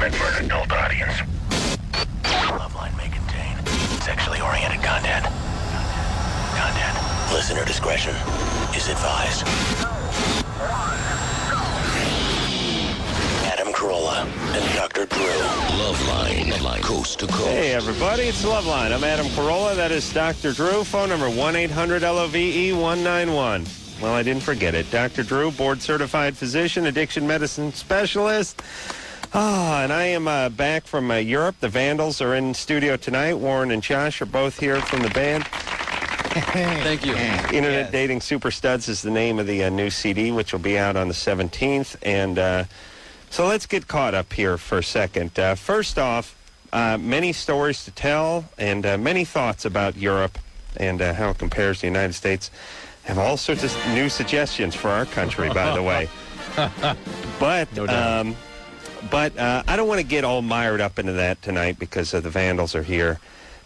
meant for an adult audience. Loveline may contain sexually oriented content. Listener discretion is advised. Adam Carolla and Dr. Drew. Loveline, coast to coast. Hey, everybody, it's Loveline. I'm Adam Carolla. That is Dr. Drew. Phone number 1-800-LOVE-191. Well, I didn't forget it. Dr. Drew, board-certified physician, addiction medicine specialist. And I am back from Europe. The Vandals are in studio tonight. Warren and Josh are both here from the band. Thank you. Internet Dating Super Studs is the name of the new CD, which will be out on the 17th. And so let's get caught up here for a second. First off, many stories to tell and many thoughts about Europe and how it compares to the United States. Have all sorts of new suggestions for our country, by the way. But no doubt. But I don't want to get all mired up into that tonight because the Vandals are here.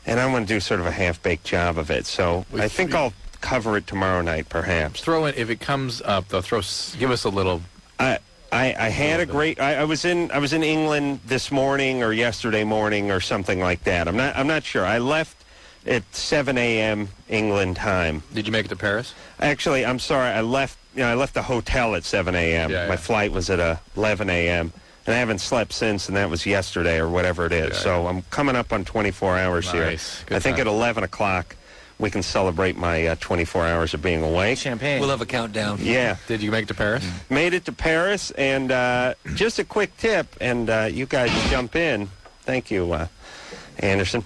And I want to do sort of a half-baked job of it. So I think I'll cover it tomorrow night, perhaps. Throw in, if it comes up, though, give us a little. I had a great. I was in England this morning or yesterday morning or something like that. I'm not sure. I left at 7 a.m. England time. Did you make it to Paris? Actually, I'm sorry. I left the hotel at 7 a.m. Yeah, My flight was at 11 a.m. And I haven't slept since, and that was yesterday or whatever it is. So I'm coming up on 24 hours here. Good I think time. at 11 o'clock we can celebrate my 24 hours of being awake. Champagne. We'll have a countdown. Yeah. Did you make it to Paris? Made it to Paris, and just a quick tip, and you guys jump in. Thank you, Anderson.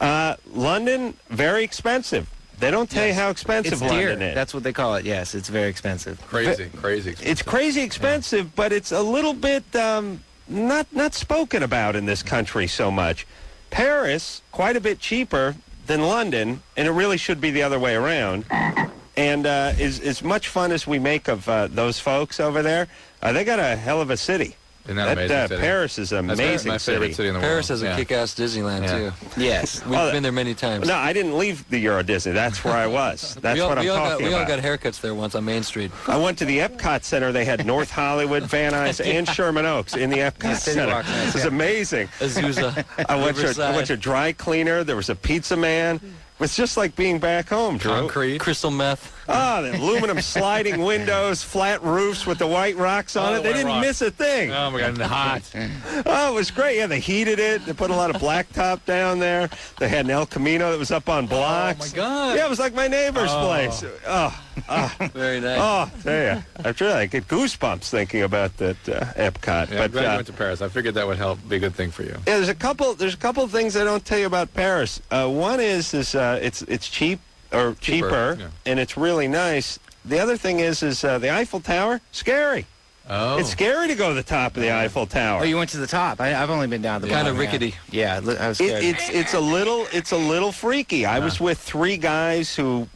London, very expensive. They don't tell you how expensive It's dear. London is. That's what they call it. Yes, it's very expensive. Crazy expensive. It's crazy expensive, but it's a little bit not spoken about in this country so much. Paris, quite a bit cheaper than London, and it really should be the other way around. And as much fun as we make of those folks over there, they got a hell of a city. Isn't that amazing city? Paris is an amazing my favorite city in the Paris world. has a kick-ass Disneyland, too. Yes. We've been there many times. No, I didn't leave the Euro Disney. That's where I was. That's what I'm talking We all about. got haircuts there once on Main Street. I went to the Epcot Center. They had North Hollywood, Van Nuys, and Sherman Oaks in the Epcot Center. It was amazing. Azusa, I went to a dry cleaner. There was a pizza man. It was just like being back home, Drew. Concrete. Crystal meth. Oh, the aluminum sliding windows, flat roofs with the white rocks on it. They didn't miss a thing. Oh, my God, hot. Oh, it was great. Yeah, they heated it. They put a lot of blacktop down there. They had an El Camino that was up on blocks. Oh, my God. Yeah, it was like my neighbor's place. Very nice. Oh, there you. I get goosebumps thinking about that Epcot. Yeah, I'm glad you went to Paris. I figured that would be a good thing for you. Yeah, there's a couple of things I don't tell you about Paris. One is it's cheap or cheaper, yeah. and it's really nice. The other thing is the Eiffel Tower, scary. Oh. It's scary to go to the top of the Eiffel Tower. Oh, you went to the top. I've only been down to the Kind bottom. of rickety. Yeah, I was scared. It's a little freaky. I was with three guys who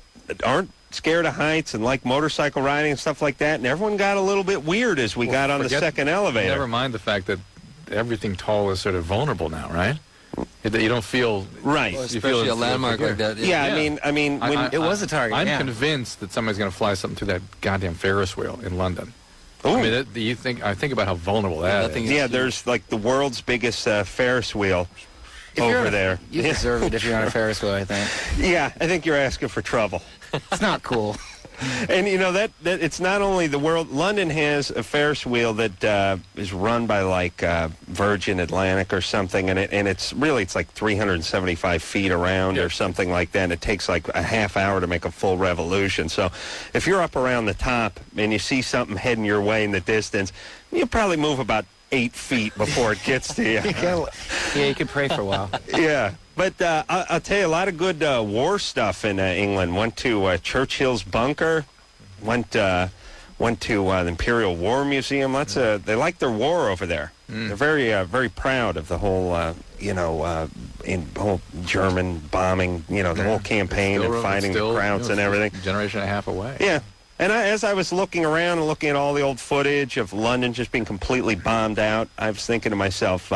aren't scared of heights and like motorcycle riding and stuff like that, and everyone got a little bit weird as we got on the second elevator. Never mind the fact that everything tall is sort of vulnerable now, right? You don't feel right. Well, especially a landmark like that. Yeah, I mean, when it was a target. I'm yeah. convinced that somebody's going to fly something through that goddamn Ferris wheel in London. Ooh. I mean, I think about how vulnerable that is. Yeah, there's like the world's biggest Ferris wheel over there. You deserve it if you're on a Ferris wheel, I think. Yeah, I think you're asking for trouble. It's not cool. And you know that it's not only the world. London has a Ferris wheel that is run by like Virgin Atlantic or something, and it's like 375 feet around or something like that. And it takes like a half hour to make a full revolution. So if you're up around the top and you see something heading your way in the distance, you probably move about 8 feet before it gets to you. Yeah, you can pray for a while. Yeah. But I'll tell you, a lot of good war stuff in England. Went to Churchill's bunker. Went to the Imperial War Museum. They like their war over there. They're very proud of the whole whole German bombing. The whole campaign and fighting the Krauts and everything. A generation and a half away. Yeah. And as I was looking around and looking at all the old footage of London just being completely bombed out, I was thinking to myself,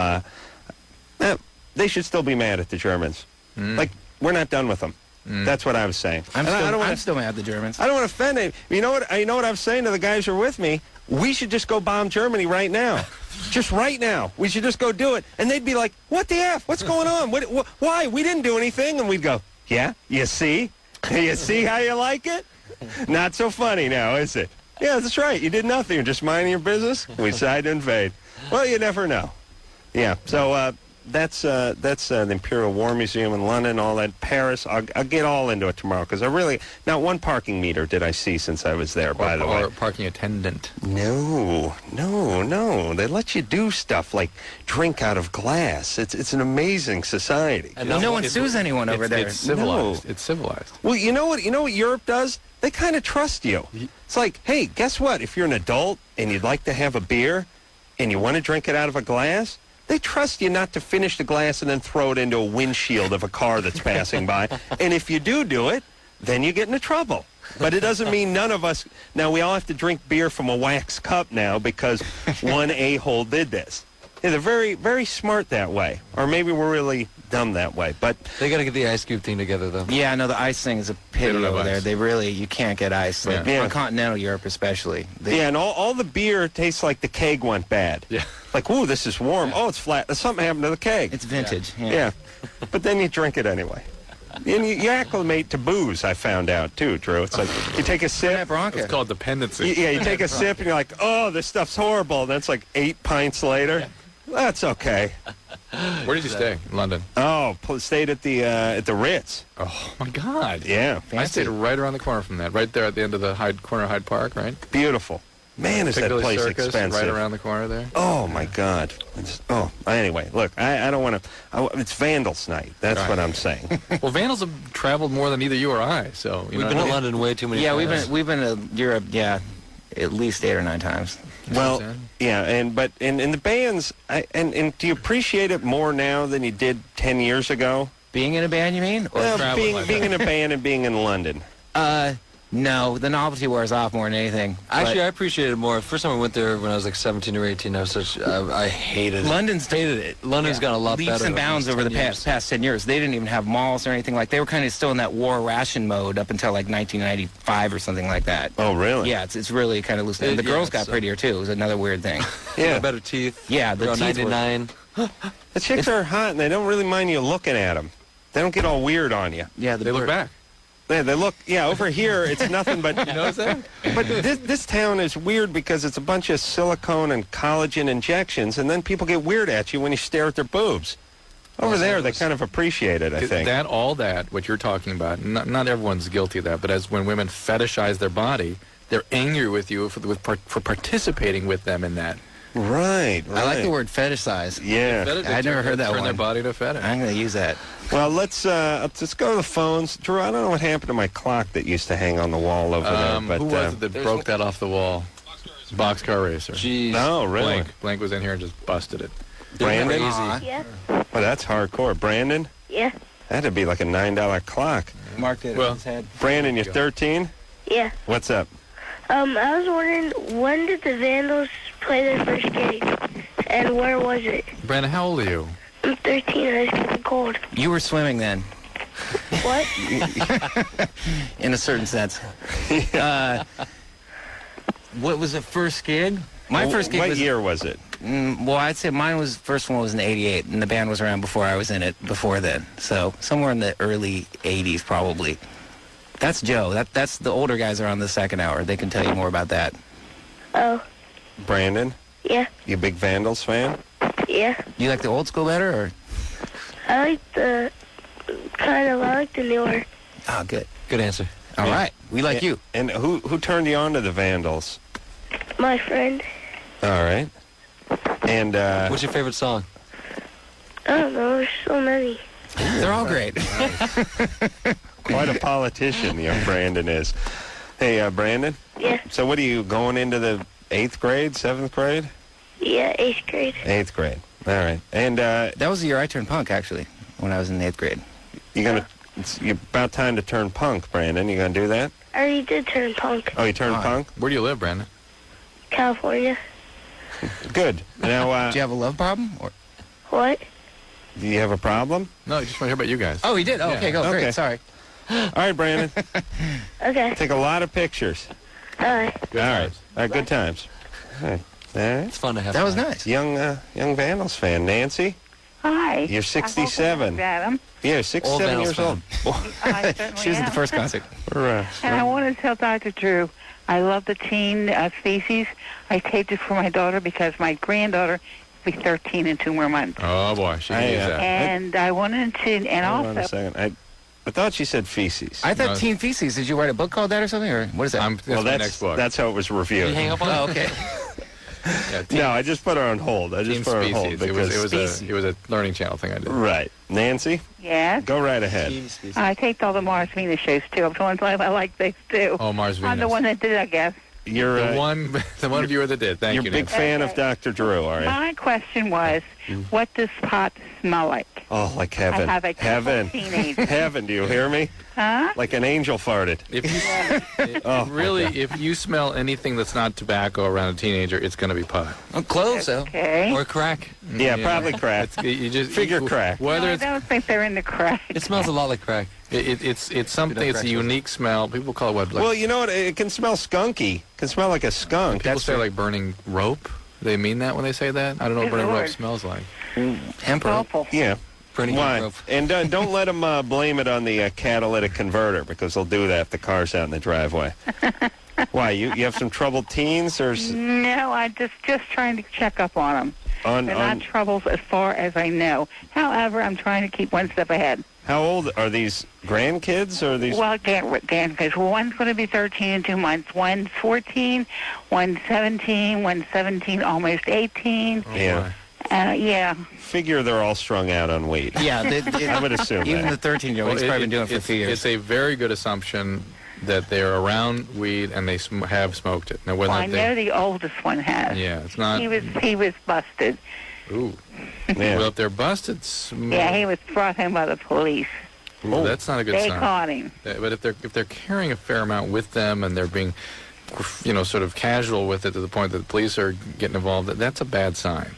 they should still be mad at the Germans. Like, we're not done with them. That's what I was saying. I'm still mad at the Germans. I don't want to offend any. You know what I was saying to the guys who are with me? We should just go bomb Germany right now. just right now. We should just go do it. And they'd be like, what the F? What's going on? Why? We didn't do anything. And we'd go, yeah, you see? You see how you like it? Not so funny now, is it? Yeah, that's right. You did nothing. You're just minding your business. We decided to invade. Well, you never know. Yeah, so that's the Imperial War Museum in London, all that. Paris, I'll get all into it tomorrow, because not one parking meter did I see since I was there, by the way. Or parking attendant. No. They let you do stuff like drink out of glass. It's an amazing society. And no one sues anyone over there. It's civilized. No. It's civilized. Well, you know what Europe does? They kind of trust you. It's like, hey, guess what? If you're an adult and you'd like to have a beer and you want to drink it out of a glass, they trust you not to finish the glass and then throw it into a windshield of a car that's passing by. And if you do it, then you get into trouble. But it doesn't mean none of us... Now, we all have to drink beer from a wax cup now because one a-hole did this. Yeah, they're very, very smart that way. Or maybe we're really dumb that way. But They got to get the ice cube thing together, though. Yeah, no, the ice thing is a pity don't have over there. ice. You can't get ice. Like, Yeah. on continental Europe especially. yeah, and all the beer tastes like the keg went bad. Yeah. Like, ooh, this is warm. Oh, it's flat. Something happened to the keg. It's vintage. Yeah. But then you drink it anyway. And you acclimate to booze, I found out, too, Drew. It's like you take a sip. Bronca. It's called dependency. You take a sip and you're like, oh, this stuff's horrible. And that's like 8 pints later. That's okay. Where did you stay? In London. Oh, stayed at the Ritz. Oh, my God. Yeah. I stayed right around the corner from that. Right there at the end of the corner of Hyde Park, right? Beautiful. Man, is that Piccadilly place Circus, expensive. right around the corner there. Oh, my God. Anyway, look, I don't want to... It's Vandals night. That's what I'm saying. Well, Vandals have traveled more than either you or I, so... We've been to London way too many Yeah, times. we've been to Europe, at least 8 or 9 times. Well, yeah, but in the bands, and do you appreciate it more now than you did 10 years ago? Being in a band, you mean? Or Being in a band and being in London. No, the novelty wears off more than anything. Actually, I appreciated it more. First time I went there when I was like 17 or 18, I hated it. London's hated it. London's gotten a lot leaps better and bounds over the 10 years. past 10 years. They didn't even have malls or anything like. They were kind of still in that war ration mode up until like 1995 or something like that. Oh, really? Yeah, it's really kind of loose. And the girls got prettier too. It was another weird thing. Yeah. Better teeth. Yeah, the Around teeth were- 99. The chicks are hot, and they don't really mind you looking at them. They don't get all weird on you. Yeah, They look back. They look, over here, it's nothing but... You notice that? But this town is weird because it's a bunch of silicone and collagen injections, and then people get weird at you when you stare at their boobs. Over there, they kind of appreciate it, I think. What you're talking about, not everyone's guilty of that, but as when women fetishize their body, they're angry with you for participating with them in that. Right. I like the word fetish size. Yeah. I never heard that Turn one. their body to a fetish. I'm going to use that. Well, let's go to the phones. Drew, I don't know what happened to my clock that used to hang on the wall over there. But who was it that broke that off the wall? Boxcar Racer. Jeez. No, really? Blank was in here and just busted it. Brandon? Crazy. Yeah. Well, that's hardcore. Brandon? Yeah. That'd be like a $9 clock. Mark did it Well- on his head. Brandon, you're 13? Yeah. What's up? I was wondering, when did the Vandals play their first gig? And where was it? Brandon, how old are you? I'm 13 and it's getting cold. You were swimming then, What? in a certain sense. What was the first gig? My first gig What was... year was it? Well, I'd say first one was in '88, and the band was around before I was in it before then. So somewhere in the early '80s, probably. That's Joe. That's the older guys are on the second hour. They can tell you more about that. Oh. Brandon? Yeah. You a big Vandals fan? Yeah. You like the old school better, or? I like the newer. Oh, good. Good answer. All right. We like you. And who turned you on to the Vandals? My friend. All right. And What's your favorite song? I don't know, there's so many. They're all great. quite a politician, Brandon is. Hey, Brandon? Yeah. So what are you, going into the 8th grade, 7th grade? Yeah, 8th grade. 8th grade. All right. And That was the year I turned punk, actually, when I was in the 8th grade. it's about time to turn punk, Brandon. You going to do that? I already did turn punk. Oh, you turned punk? Where do you live, Brandon? California. Good. Now, Do you have a love problem? Or? What? do you have a problem? No, I just want to hear about you guys. Oh, he did? Oh, okay, go. Okay. Great, sorry. All right, Brandon. Okay. Take a lot of pictures. Alright. All right. Good times. All right. All right. It's fun to have That was fun. nice. Young Vandals fan. Nancy, Hi. you're 67. Adam. Yeah, 67 Vandals years old. I certainly She was at the am. first concert. We're, And I want to tell Dr. Drew, I love the teen species. I taped it for my daughter because my granddaughter will be 13 in 2 more months. Oh boy, she can use that. And I wanted to, and hold on a also, second. I thought she said feces. I thought No. Teen Feces. Did you write a book called that or something? Or what is that? That's my next book. That's how it was reviewed. Did you hang up on Oh, it? okay. Yeah, teen, No, I just put her on hold. I teen just put her on hold species. because It was a Learning Channel thing I did. right. Nancy, yes, go right ahead. I taped all the Mars Venus shows too. I'm the ones I like those too. Oh, Mars Venus. I'm the one that did, I guess. You're The one viewer that did. Thank you're you, a big Nancy. fan of Okay. Dr. Drew, are you? My question was, what does pot smell like? Oh, like heaven. I have a couple Heaven. teenagers. Heaven, do you hear me? Huh? Like an angel farted. If you, really, if you smell anything that's not tobacco around a teenager, it's going to be pot. Oh, close, though. Okay. Or crack. Yeah, probably crack. You just Figure crack. Whether No, I it's don't think they're in the crack. It smells a lot like crack. it's something. It's a unique smell. People call it what? Like, Well, you know what? It can smell skunky. It can smell like a skunk. people say like burning rope. They mean that when they say that. I don't know what Good burning rope Lord. smells like. Hemp. Awful. Yeah. Burning Why? rope. And don't let them blame it on the catalytic converter because they'll do that if the car's out in the driveway. Why? You have some troubled teens or No, I just trying to check up on them. on They're not troubles as far as I know. However, I'm trying to keep one step ahead. how old are these grandkids or these? Well, because one's going to be 13 in 2 months. One's 14, one's 17, one's 17, almost 18. Yeah. Yeah. Figure they're all strung out on weed. Yeah, I would assume even that. the 13-year-old, he's probably been doing it for a few years. It's a very good assumption that they're around weed and they have smoked it. Now, whether Well, I know the oldest one has. yeah, it's not. He was busted. Ooh. Yeah. Well, if they're busted, Yeah, he was brought home by the police. that's not a good They sign. caught him. But if they're carrying a fair amount with them and they're being, sort of casual with it to the point that the police are getting involved, that's a bad sign.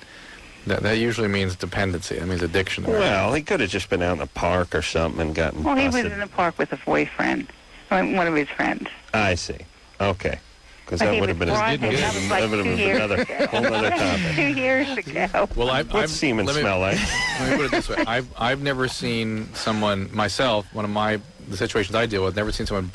That usually means dependency. That means addiction. Well, he could have just been out in the park or something and gotten Well, he was busted. in the park with a boyfriend, one of his friends. I see. Okay. Because But that he would have was been brought him. That was like 2 years another ago. whole other topic. 2 years ago. Well, What's semen smell like? Let me put it this way: I've never seen someone myself. One of the situations I deal with, never seen someone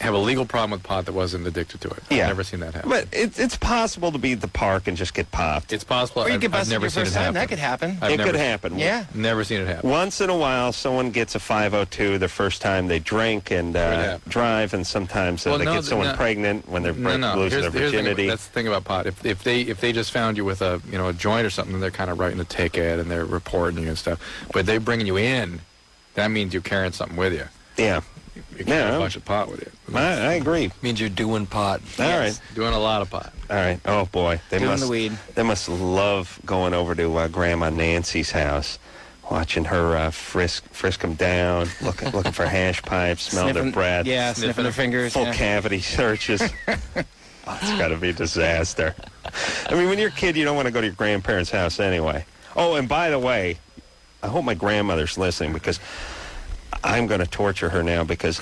have a legal problem with pot that wasn't addicted to it. Yeah. I've never seen that happen. But it's possible to be at the park and just get popped. It's possible. Or you I've, get I've busted never your seen first it time. happen. That could happen. I've It never could happen. Yeah. Never seen it happen. Once in a while, someone gets a 502 the first time they drink and happen. drive, and sometimes Well, they no, get someone no. pregnant when they're No. losing Here's their the thing virginity. that's the thing about pot. If they just found you with a a joint or something, they're kind of writing a ticket and they're reporting you and stuff. But they bringing you in, that means you're carrying something with you. Yeah, You carry Yeah. a bunch of pot with you. I agree. Means you're doing pot. All right. Doing a lot of pot. All right. Oh, boy. They Doing must, the weed. They must love going over to Grandma Nancy's house, watching her frisk them down, looking for hash pipes, smell their Sniffing- breath. Yeah, sniffing their fingers. Full yeah. cavity searches. Oh, it's got to be a disaster. I mean, when you're a kid, you don't want to go to your grandparents' house anyway. Oh, and by the way, I hope my grandmother's listening because I'm going to torture her now because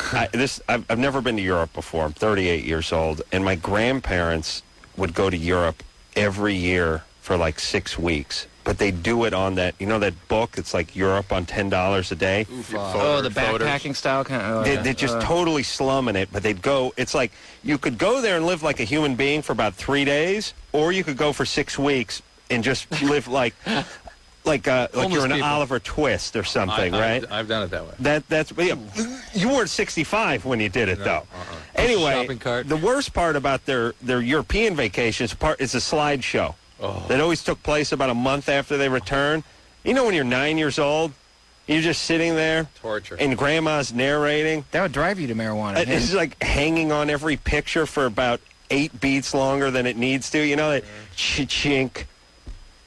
I've never been to Europe before. I'm 38 years old, and my grandparents would go to Europe every year for like 6 weeks. But they do it on that, that book? It's like Europe on $10 a day. Oh, the backpacking style kind of. They're just totally slumming it, but they'd go. It's like you could go there and live like a human being for about 3 days, or you could go for 6 weeks and just live like you're an people. Oliver Twist or something, right? I've done it that way. That's you weren't 65 when you did it though. Anyway, Shopping cart. the worst part about their European vacations is a slideshow. That always took place about a month after they return. When you're 9 years old, you're just sitting there. Torture. And grandma's narrating. That would drive you to marijuana. It's like hanging on every picture for about 8 beats longer than it needs to. That chink.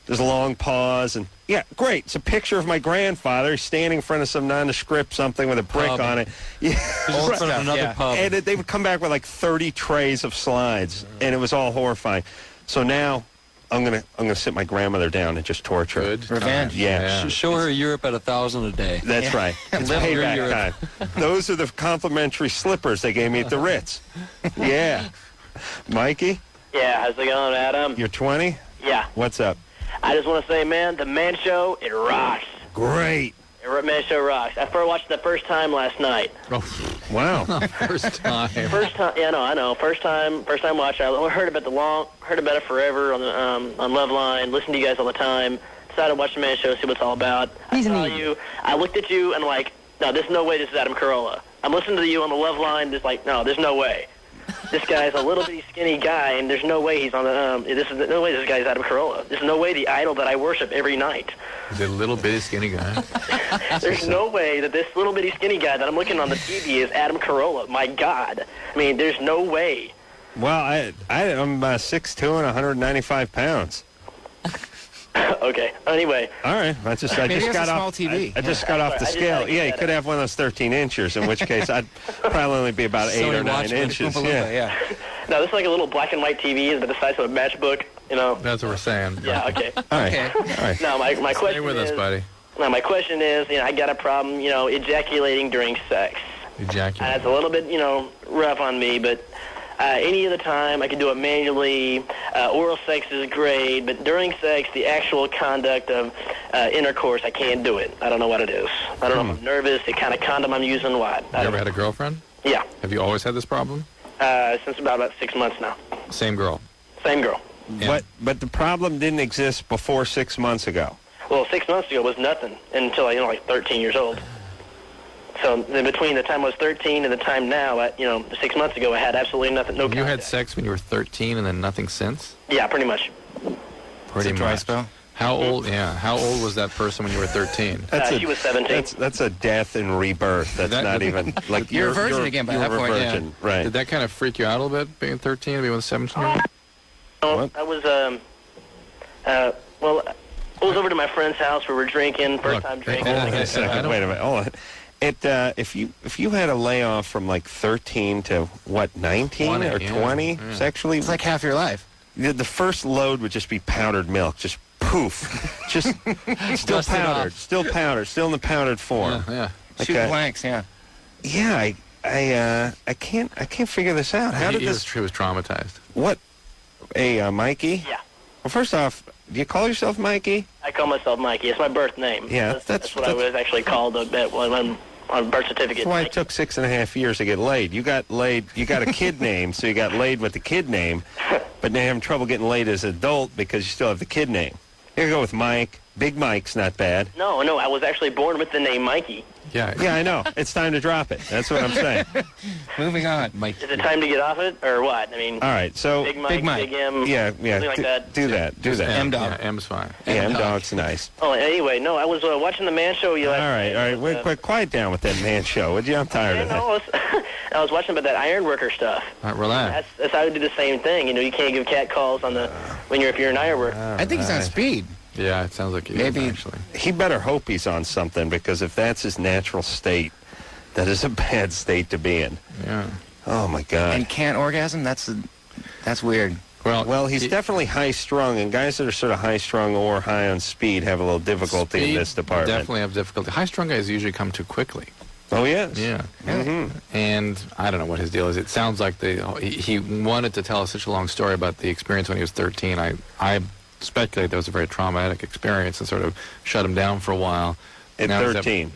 There's a long pause. And, yeah, great. It's a picture of my grandfather standing in front of some nondescript something with a brick Pub. on it. Yeah. Or in front of another yeah. pub. And they would come back with like 30 trays of slides, and it was all horrifying. So now I'm gonna sit my grandmother down and just torture her. Good. Revenge. Yeah. Show her Europe at 1,000 a day. That's right. It's Live your payback Europe. time. Those are the complimentary slippers they gave me at the Ritz. Yeah. Mikey? Yeah, how's it going, Adam? You're 20? Yeah. What's up? I just want to say, man, the Man Show, it rocks. Great. Man Show rocks. I watched it the first time last night. Oh, Wow. first time. First time, yeah, I know. First time watch. I heard about it forever on Loveline. Listened to you guys all the time. Decided to watch the Man Show, see what it's all about. I saw you. I looked at you and like, no, there's no way this is Adam Carolla. I'm listening to you on the Loveline. Just like, no, there's no way. This guy's a little bitty skinny guy, and there's no way he's on the. No way this guy's Adam Carolla. There's no way the idol that I worship every night. The little bitty skinny guy. There's no way that this little bitty skinny guy that I'm looking on the TV is Adam Carolla. My God. I mean, there's no way. Well, I'm 6'2" and 195 pounds. Okay. Anyway. All right. I just got off. TV. I just got off the scale. Yeah, you could have one of those 13 inchers, in which case I'd probably only be about 8 or 9 inches. Yeah. No, this is like a little black and white TV, but the size of a matchbook. You know. That's what we're saying. Yeah. Okay. All right. All right. Now my question Stay with us, buddy. Now my question is, I got a problem, ejaculating during sex. Ejaculate. It's a little bit, rough on me, but any other time I can do it manually. Oral sex is great, but during sex, the actual conduct of intercourse, I can't do it. I don't know what it is. I don't know if I'm nervous, the kind of condom I'm using, what. You ever had a girlfriend? Yeah. Have you always had this problem? Since about 6 months now. Same girl? Same girl. Yeah. But the problem didn't exist before 6 months ago. Well, 6 months ago was nothing until I, like 13 years old. So in between the time I was 13 and the time now, 6 months ago, I had absolutely nothing. No. You had sex when you were 13 and then nothing since? Yeah, pretty much. Pretty dry much. spell? How old? Yeah. How old was that person when you were 13? She was 17. That's a death and rebirth. That's not even like you're a virgin again by that point. Virgin, Yeah. right? Did that kind of freak you out a little bit, being 13 and being with a 17-year-old? What? I was I was over to my friend's house. We were drinking, first time drinking. Hold on a second. Wait a minute. Hold on. If you had a layoff from like 13 to what 19 20, or 20 sexually, It's like half your life. the first load would just be powdered milk, just poof, just still Dust it powdered, off. still powdered, still in the powdered form. Yeah. Shoot blanks, yeah. Yeah, I can't figure this out. How did this? He was traumatized. What? Mikey? Yeah. Well, first off, do you call yourself Mikey? I call myself Mikey. It's my birth name. Yeah, that's what I was actually called on birth certificate. That's why it took 6.5 years to get laid. You got laid. You got a kid name, so you got laid with the kid name, but now you're having trouble getting laid as an adult because you still have the kid name. Here you go with Mike. Big Mike's not bad. No, I was actually born with the name Mikey. Yeah. Yeah, I know. It's time to drop it. That's what I'm saying. Moving on. Is it time to get off it, or what? I mean, All right, so Big Mike, Big Mike. Big M, yeah, something like that. do that. M-Dog. Yeah, M's fine. Yeah, M-Dog's nice. Oh, anyway, no, I was watching the Man Show. All right. Wait, quiet down with that man show, would you? I'm tired of that. I was watching about that iron worker stuff. All right, relax. That's how I do the same thing. You can't give cat calls on the if you're an iron worker. I think he's on speed. Yeah, it sounds like he Maybe. is, actually. He better hope he's on something, because if that's his natural state, that is a bad state to be in. Yeah. Oh, my God. And can't orgasm? That's weird. Well, he's definitely high-strung, and guys that are sort of high-strung or high on speed have a little difficulty in this department. Definitely have difficulty. High-strung guys usually come too quickly. Oh, yes. Yeah. Mm-hmm. And I don't know what his deal is. It sounds like he wanted to tell us such a long story about the experience when he was 13. I speculate that was a very traumatic experience and sort of shut him down for a while. At Now he's 13.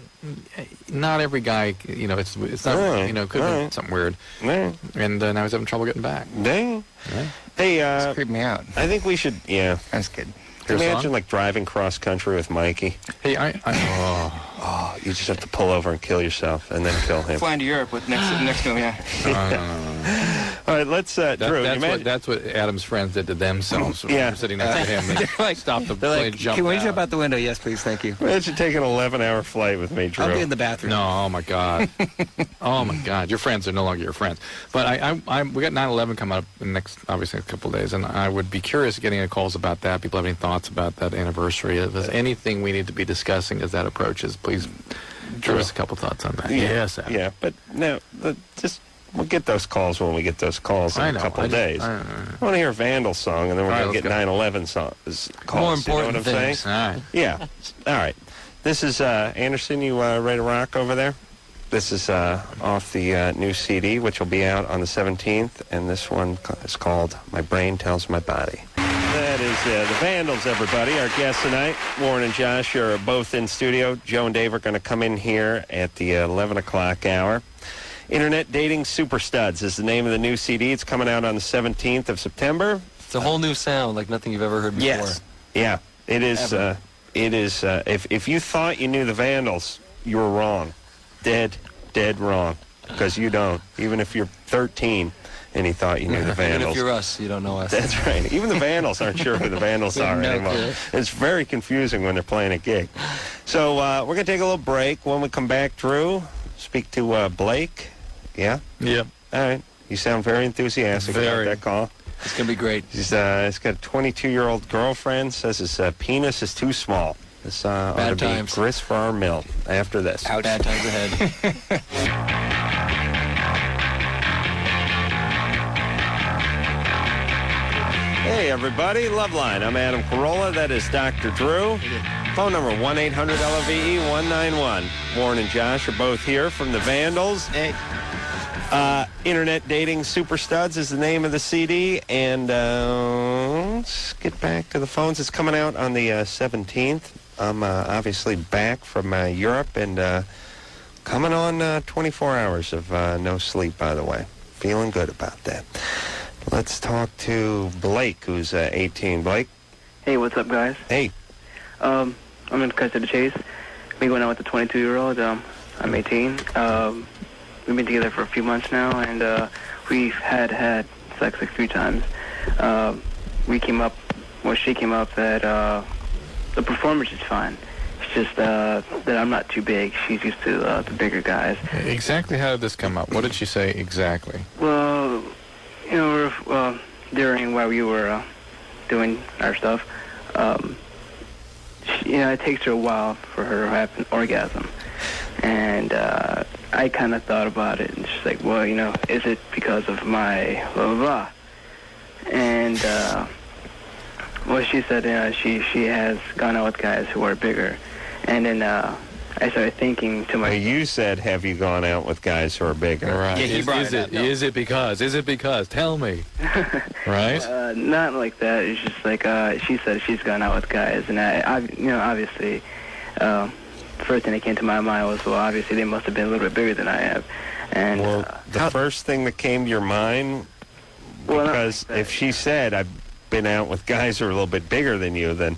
Not every guy, it's not, Right, could right. be something weird. Yeah. And now he's having trouble getting back. Dang. Yeah. Hey, It's creeped me out. I think we should, That's good. Can you Here's a imagine, song? like, driving cross-country with Mikey? Hey, Oh, you just have to pull over and kill yourself and then kill him. Flying to Europe with next to him, yeah. no. All right, let's, Drew, That's what Adam's friends did to themselves. Yeah. Sitting next to him. They like, stopped the They're plane, like, jumped can we out. jump out the window? Yes, please, thank you. Imagine taking an 11-hour flight with me, Drew. I'll be in the bathroom. No, oh my God. Oh my God. Your friends are no longer your friends. But we got 9/11 coming up in the next, obviously, a couple of days, and I would be curious getting any calls about that. People have any thoughts about that anniversary? If there's anything we need to be discussing as that approaches, please give us a couple thoughts on that. Yes, Adam. Yeah, but no, we'll get those calls when we get those calls in I a know. couple of days. I want to hear a Vandals song, and then we're All right, going to get let's 9/11 calls. More You know important what I'm things. saying? All right. Yeah. All right. This is Anderson. You ready to rock over there? This is off the new CD, which will be out on the 17th, and this one is called My Brain Tells My Body. That is the Vandals, everybody. Our guests tonight, Warren and Josh, are both in studio. Joe and Dave are going to come in here at the 11 o'clock hour. Internet Dating Super Studs is the name of the new CD. It's coming out on the 17th of September. It's a whole new sound, like nothing you've ever heard before. Yes. Yeah, it is. It is. If you thought you knew the Vandals, you were wrong. Dead wrong. Because you don't. Even if you're 13 and you thought you knew the Vandals. Even if you're us, you don't know us. That's right. Even the Vandals aren't sure who the Vandals are anymore. clue. It's very confusing when they're playing a gig. So we're going to take a little break. When we come back, Drew, speak to Blake. Yeah? Yep. All right. You sound very enthusiastic about that call. It's going to be great. He's got a 22-year-old girlfriend, says his penis is too small. This ought to be grist for our mill after this. Bad times ahead. Hey, everybody. Loveline. I'm Adam Carolla. That is Dr. Drew. Phone number 1-800-LOVE-191. Warren and Josh are both here from the Vandals. Hey. Internet Dating Super Studs is the name of the CD. And let's get back to the phones. It's coming out on the 17th. I'm obviously back from Europe and coming on 24 hours of no sleep, by the way. Feeling good about that. Let's talk to Blake, who's 18. Blake? Hey, what's up, guys? Hey. I'm going to cut to the chase. Me going out with a 22-year-old. I'm 18. We've been together for a few months now, and we've had sex like 3 times. She came up that the performance is fine. It's just that I'm not too big. She's used to the bigger guys. Exactly how did this come up? What did she say exactly? Well, during while we were doing our stuff, it takes her a while for her to have an orgasm. And I kind of thought about it, and she's like, well, is it because of my blah, blah, blah? And, she said she has gone out with guys who are bigger. And then I started thinking to myself. You said, have you gone out with guys who are bigger? Right. Yeah, he brought it up. Is it because? Tell me. Right? Not like that. It's just like she said she's gone out with guys. And I obviously, first thing that came to my mind was, well, obviously they must have been a little bit bigger than I have. And the first thing that came to your mind, because if she said, I've been out with guys who are a little bit bigger than you, then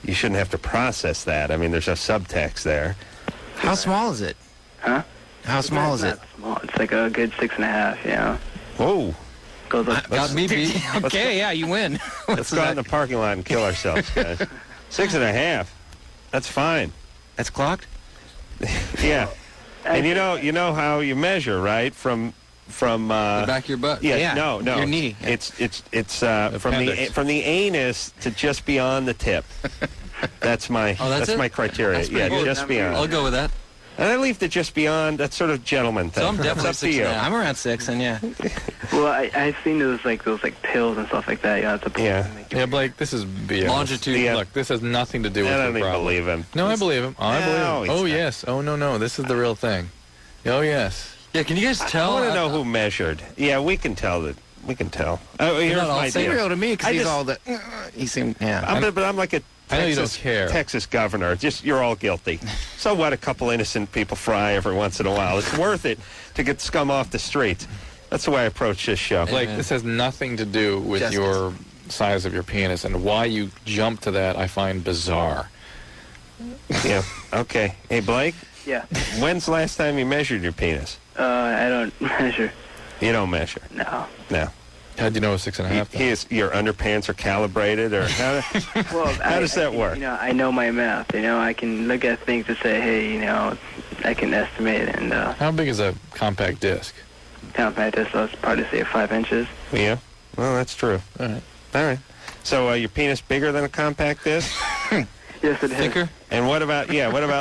you shouldn't have to process that. I mean, there's a subtext there. How small is it? Huh? How small is it? Small. It's like a good 6.5, Whoa. Goes up. Got me beat. Okay, yeah, you win. Let's go out in the parking lot and kill ourselves, guys. 6.5. That's fine. That's clocked? Yeah. And you know how you measure, right? From The back of your butt. Yeah, no. Your knee. It's from the anus to just beyond the tip. That's my my criteria. That's pretty good. Just beyond. I'll go with that. And I leave the just beyond. That's sort of gentleman thing. So I'm definitely It's up to you. 6.5. I'm around 6, and yeah. Well, I've seen those pills and stuff like that. It's a Yeah, Blake, this is BS. Longitude. Yeah. Look, this has nothing to do with I the don't even problem. believe him. No, I believe him. I believe him. he's Oh, not. yes. Oh, no. This is the real thing. Oh, yes. Yeah, can you guys I tell? want to know who measured. Yeah, we can tell that. We can tell. Oh, here's not all my Say deal. real to me, because I he's just- all the... He seemed... Yeah. I'm like a I know you don't Texas, care. Texas governor. Just you're all guilty. So what? A couple innocent people fry every once in a while. It's worth it to get scum off the streets. That's the way I approach this show. Blake, Amen. this has nothing to do with Justice. your size of your penis, and why you jump to that I find bizarre. Yeah. Okay. Hey, Blake. Yeah. When's the last time you measured your penis? I don't measure. You don't measure. No. No. How'd you know it was 6.5? Your underpants are calibrated, or Well, how does that work? I know my math. I can look at things to say, hey, I can estimate and How big is a compact disc? compact this. So it's probably say 5 inches. Yeah. Well, that's true. All right. All right. So your penis bigger than a compact disc? Yes, it is. Thicker? And what about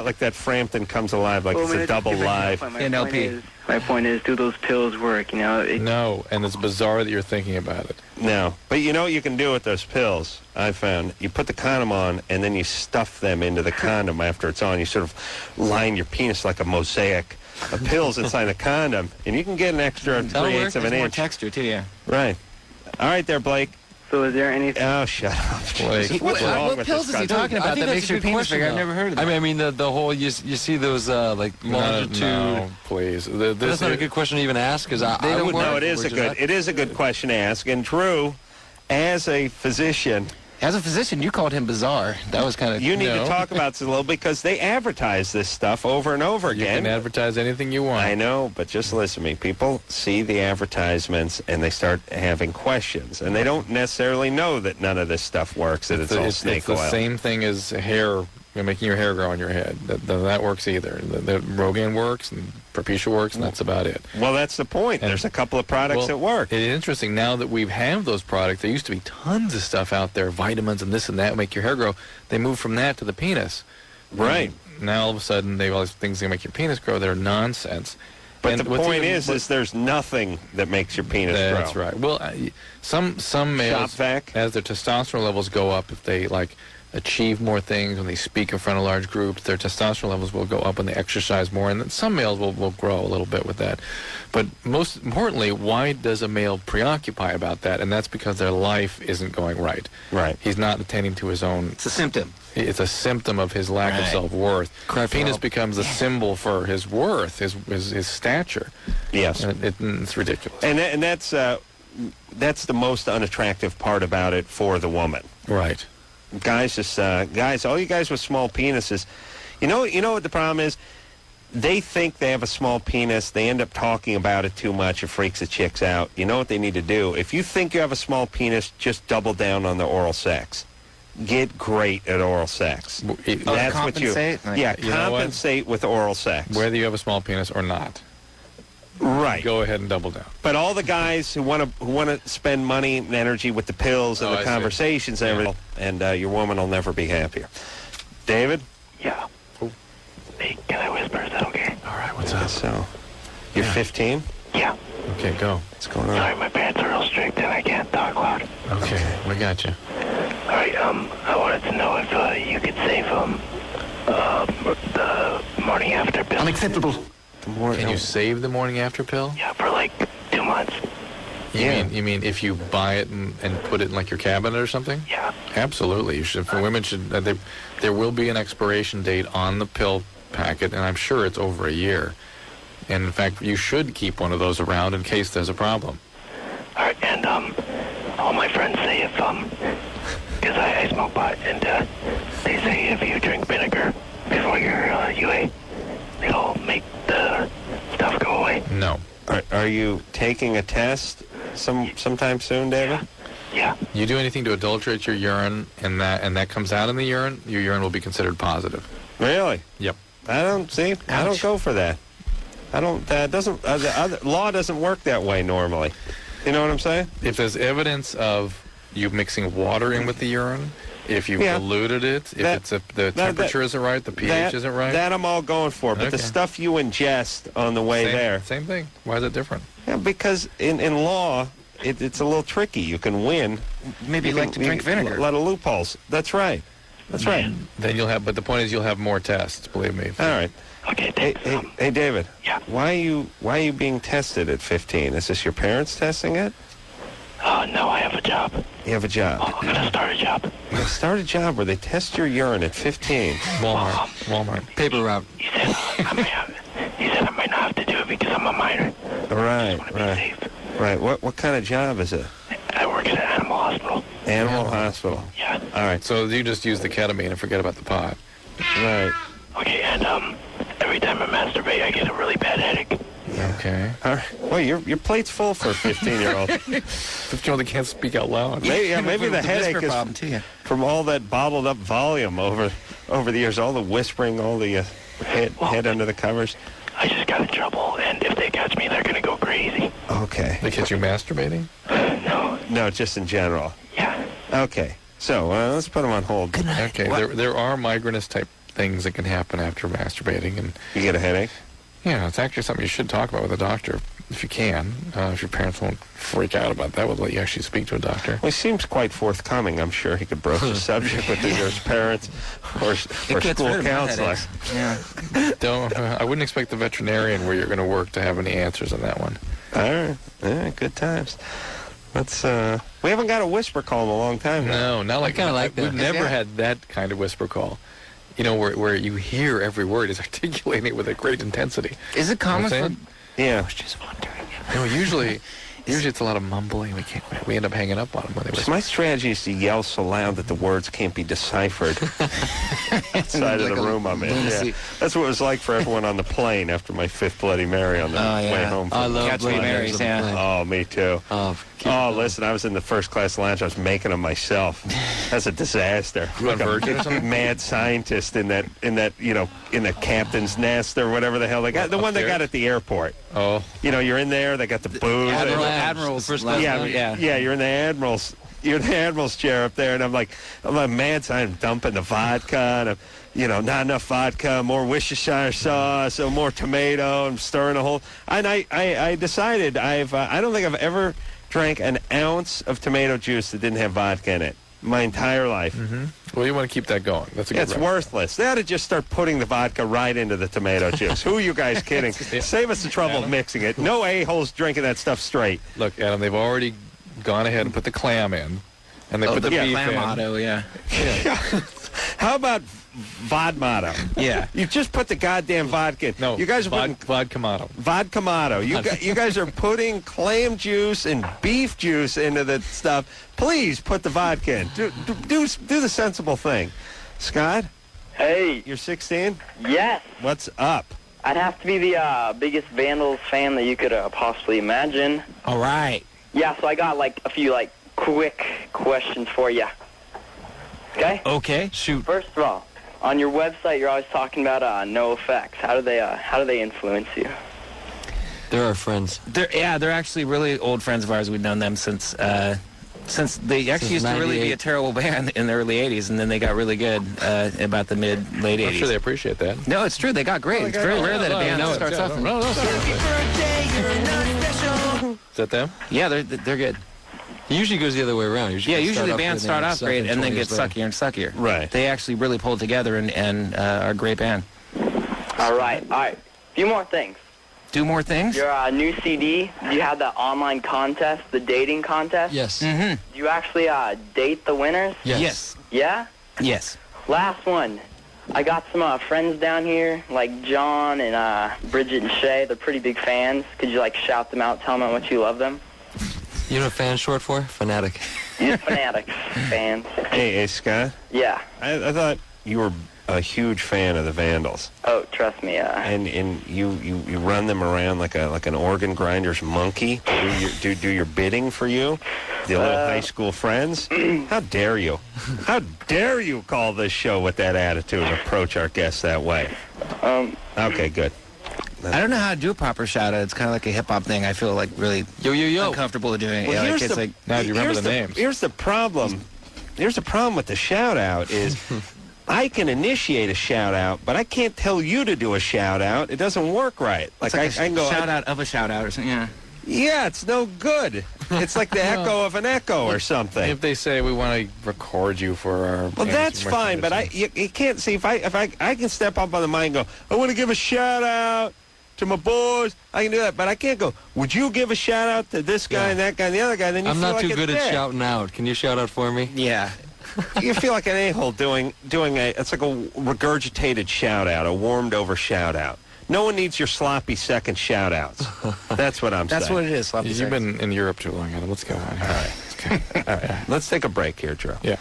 like that Frampton Comes Alive, like it's a double live? NLP. My point is, do those pills work? No, and it's bizarre that you're thinking about it. No. But you know what you can do with those pills, I found? You put the condom on, and then you stuff them into the condom after it's on. You sort of line your penis like a mosaic pills inside a condom, and you can get an extra 3/8 of an more inch. texture too, yeah. Right. All right, there, Blake. So is there any... Oh, shut up. Blake. What pills is he talking about that makes your penis bigger? I've never heard of that. I mean, the whole you see those like longitude. No, please. That's not a good question to even ask because I would No, it is a good question to ask. And Drew, as a physician, you called him bizarre. That was kind of... you need to talk about this a little because they advertise this stuff over and over You again. can advertise anything you want. I know, but just listen to me. People see the advertisements and they start having questions, and they don't necessarily know that none of this stuff works, that it's all snake oil. It's the same thing as hair, making your hair grow on your head. That works either. The Rogaine works, and Propecia works, and that's about it. Well, that's the point. There's a couple of products that work. It's interesting. Now that we have those products, there used to be tons of stuff out there, vitamins and this and that, make your hair grow. They moved from that to the penis. Right. Now, all of a sudden, they have all these things that make your penis grow. They're nonsense. But the point is there's nothing that makes your penis grow. That's right. Well, some males, as their testosterone levels go up, if they achieve more things when they speak in front of large groups, their testosterone levels will go up when they exercise more, and then some males will grow a little bit with that. But most importantly, why does a male preoccupy about that? And that's because their life isn't going right. Right. He's not attending to his own... It's a symptom. It's a symptom of his lack of self-worth. Penis becomes a symbol for his worth, his stature. Yes. And it's ridiculous. And that's the most unattractive part about it for the woman. Right. Guys, all you guys with small penises, you know what the problem is? They think they have a small penis. They end up talking about it too much. It freaks the chicks out. You know what they need to do? If you think you have a small penis, just double down on the oral sex. Get great at oral sex. That's what you... Yeah, compensate with oral sex. Whether you have a small penis or not. Right. Go ahead and double down. But all the guys who want to spend money and energy with the pills and the conversations and everything, and your woman will never be happier. David? Yeah. Hey, can I whisper? Is that okay? All right, what's up? So, you're 15? Yeah. Okay, go. What's going on? Sorry, my parents are real strict and I can't talk loud. Okay, we got you. All right, I wanted to know if you could save the morning after pill. Unacceptable. Can you save the morning after pill? Yeah, for like 2 months. You mean if you buy it and put it in like your cabinet or something? Yeah. Absolutely. You should. For women, there will be an expiration date on the pill packet, and I'm sure it's over a year. And in fact, you should keep one of those around in case there's a problem. All right, and all my friends say if because I smoke pot, and they say if you drink vinegar before your UA, it'll make the stuff go away. No. Are you taking a test sometime soon, David? Yeah. You do anything to adulterate your urine, and that comes out in the urine, your urine will be considered positive. Really? Yep. I don't go for that. I don't. Law doesn't work that way normally. You know what I'm saying? If there's evidence of you mixing water in with the urine, if you diluted it, if the temperature isn't right, the pH isn't right. That I'm all going for. But the stuff you ingest on the way there. Same thing. Why is it different? Yeah, because in law, it's a little tricky. You can win. Maybe you like to drink vinegar. A lot of loopholes. That's right. That's right. Then but the point is you'll have more tests, believe me. All right. Okay, hey, David. Yeah. Why are you being tested at 15? Is this your parents testing it? No, I have a job. You have a job? I'm going to start a job. You're going to start a job where they test your urine at 15? Walmart. Paper route. He said I might not have to do it because I'm a minor. Right. What kind of job is it? I work at an animal hospital. Animal hospital. Yeah. All right. So you just use the ketamine and forget about the pot. Right. Okay, and every time I masturbate, I get a really bad headache. Yeah. Okay. All right. Well, your plate's full for a 15-year-old. 15-year-old that can't speak out loud. Maybe the headache is from all that bottled up volume over the years, all the whispering, all the head under the covers. I just got in trouble, and if they catch me, they're going to go crazy. Okay. They catch you masturbating? No. No, just in general. Yeah. Okay. So let's put them on hold. Okay. There are migrainous type things that can happen after masturbating, and you get a headache. Yeah, it's actually something you should talk about with a doctor if you can. If your parents won't freak out about that, we'll let you actually speak to a doctor. Well, he seems quite forthcoming. I'm sure he could broach the subject with either his parents or school counselor. Yeah. I wouldn't expect the veterinarian where you're going to work to have any answers on that one. All right. Yeah, good times. Let's, we haven't got a whisper call in a long time now. No, not like I kind of like that. We've never had that kind of whisper call. You know, where you hear every word is articulating it with a great intensity. Is it common for... Yeah. I was just wondering. No, usually it's a lot of mumbling. We end up hanging up on them when they whisper. My strategy is to yell so loud that the words can't be deciphered outside of the room I'm in. Yeah. That's what it was like for everyone on the plane after my fifth Bloody Mary on the way home. I love Bloody Marys, yeah. Oh, me too. Listen, I was in the first class lounge. I was making them myself. That's a disaster. Like a mad scientist in that in the captain's nest or whatever the hell they got. The one they got at the airport. Oh. You know, you're in there. They got the booze. Admiral's first class. Yeah. You're in the admiral's. You're in the admiral's chair up there, and I'm a mad scientist. I'm dumping the vodka, and not enough vodka, more Worcestershire sauce, more tomato. I'm stirring a whole. And I decided I don't think I've ever drank an ounce of tomato juice that didn't have vodka in it my entire life. Mm-hmm. Well, you want to keep that going. That's a good It's worthless. They ought to just start putting the vodka right into the tomato juice. Who are you guys kidding? Save us the trouble of mixing it. No a-holes drinking that stuff straight. Look, Adam, they've already gone ahead and put the clam in. And they put the beef in. Clamato, yeah. How about Vodmato? Yeah. You just put the goddamn vodka in. No, you guys are putting Vodkamato. Vodkamato. You guys are putting clam juice and beef juice into the stuff. Please put the vodka in. Do the sensible thing. Scott? Hey. You're 16? Yes. What's up? I'd have to be the biggest Vandals fan that you could possibly imagine. All right. Yeah, so I got a few quick questions for you. Okay? Okay. Shoot. First of all, on your website, you're always talking about NoFX. How do they influence you? They're our friends. They're actually really old friends of ours. We've known them since they actually used to really be a terrible band in the early 80s, and then they got really good about the late 80s. I'm sure they appreciate that. No, it's true. They got great. It's very rare that a band starts off. Is that them? Yeah, they're good. It usually goes the other way around. Usually the bands start off great and then get suckier and suckier. Right. They actually really pull together and are a great band. All right. A few more things. Do more things? Your new CD, you had that online contest, the dating contest? Yes. Mm-hmm. Do you actually date the winners? Yes. Yeah? Yes. Last one. I got some friends down here, like John and Bridget and Shay. They're pretty big fans. Could you shout them out, tell them how much you love them? You know what fan short for? Fanatic. Yeah, fanatics, fans. Hey, Scott? Yeah. I thought you were a huge fan of the Vandals. Oh, trust me. And you run them around like an organ grinder's monkey. Do your bidding for you, the old high school friends. How dare you? How dare you call this show with that attitude and approach our guests that way? Okay, good. I don't know how to do a proper shout-out. It's kind of like a hip-hop thing. I feel yo uncomfortable doing it. Well, now do you remember the names? Here's the problem. Here's the problem with the shout-out is I can initiate a shout-out, but I can't tell you to do a shout-out. It doesn't work right. I can go shout-out of a shout-out or something, yeah. Yeah, it's no good. It's like the echo of an echo or something. If they say we want to record you for our... Well, that's fine, but you can't see. If I can step up on the mic and go, I want to give a shout-out to my boys, I can do that, but I can't go, would you give a shout-out to this guy and that guy and the other guy? Then you I'm feel not like too good dead. at shouting out. Can you shout out for me? Yeah. You feel like an a-hole doing it's like a regurgitated shout-out, a warmed-over shout-out. No one needs your sloppy second shout-outs. That's what I'm saying. That's what it is, sloppy You've seconds. been in Europe too long, Adam. Let's go on. All right. All right. Let's take a break here, Drew. Yeah.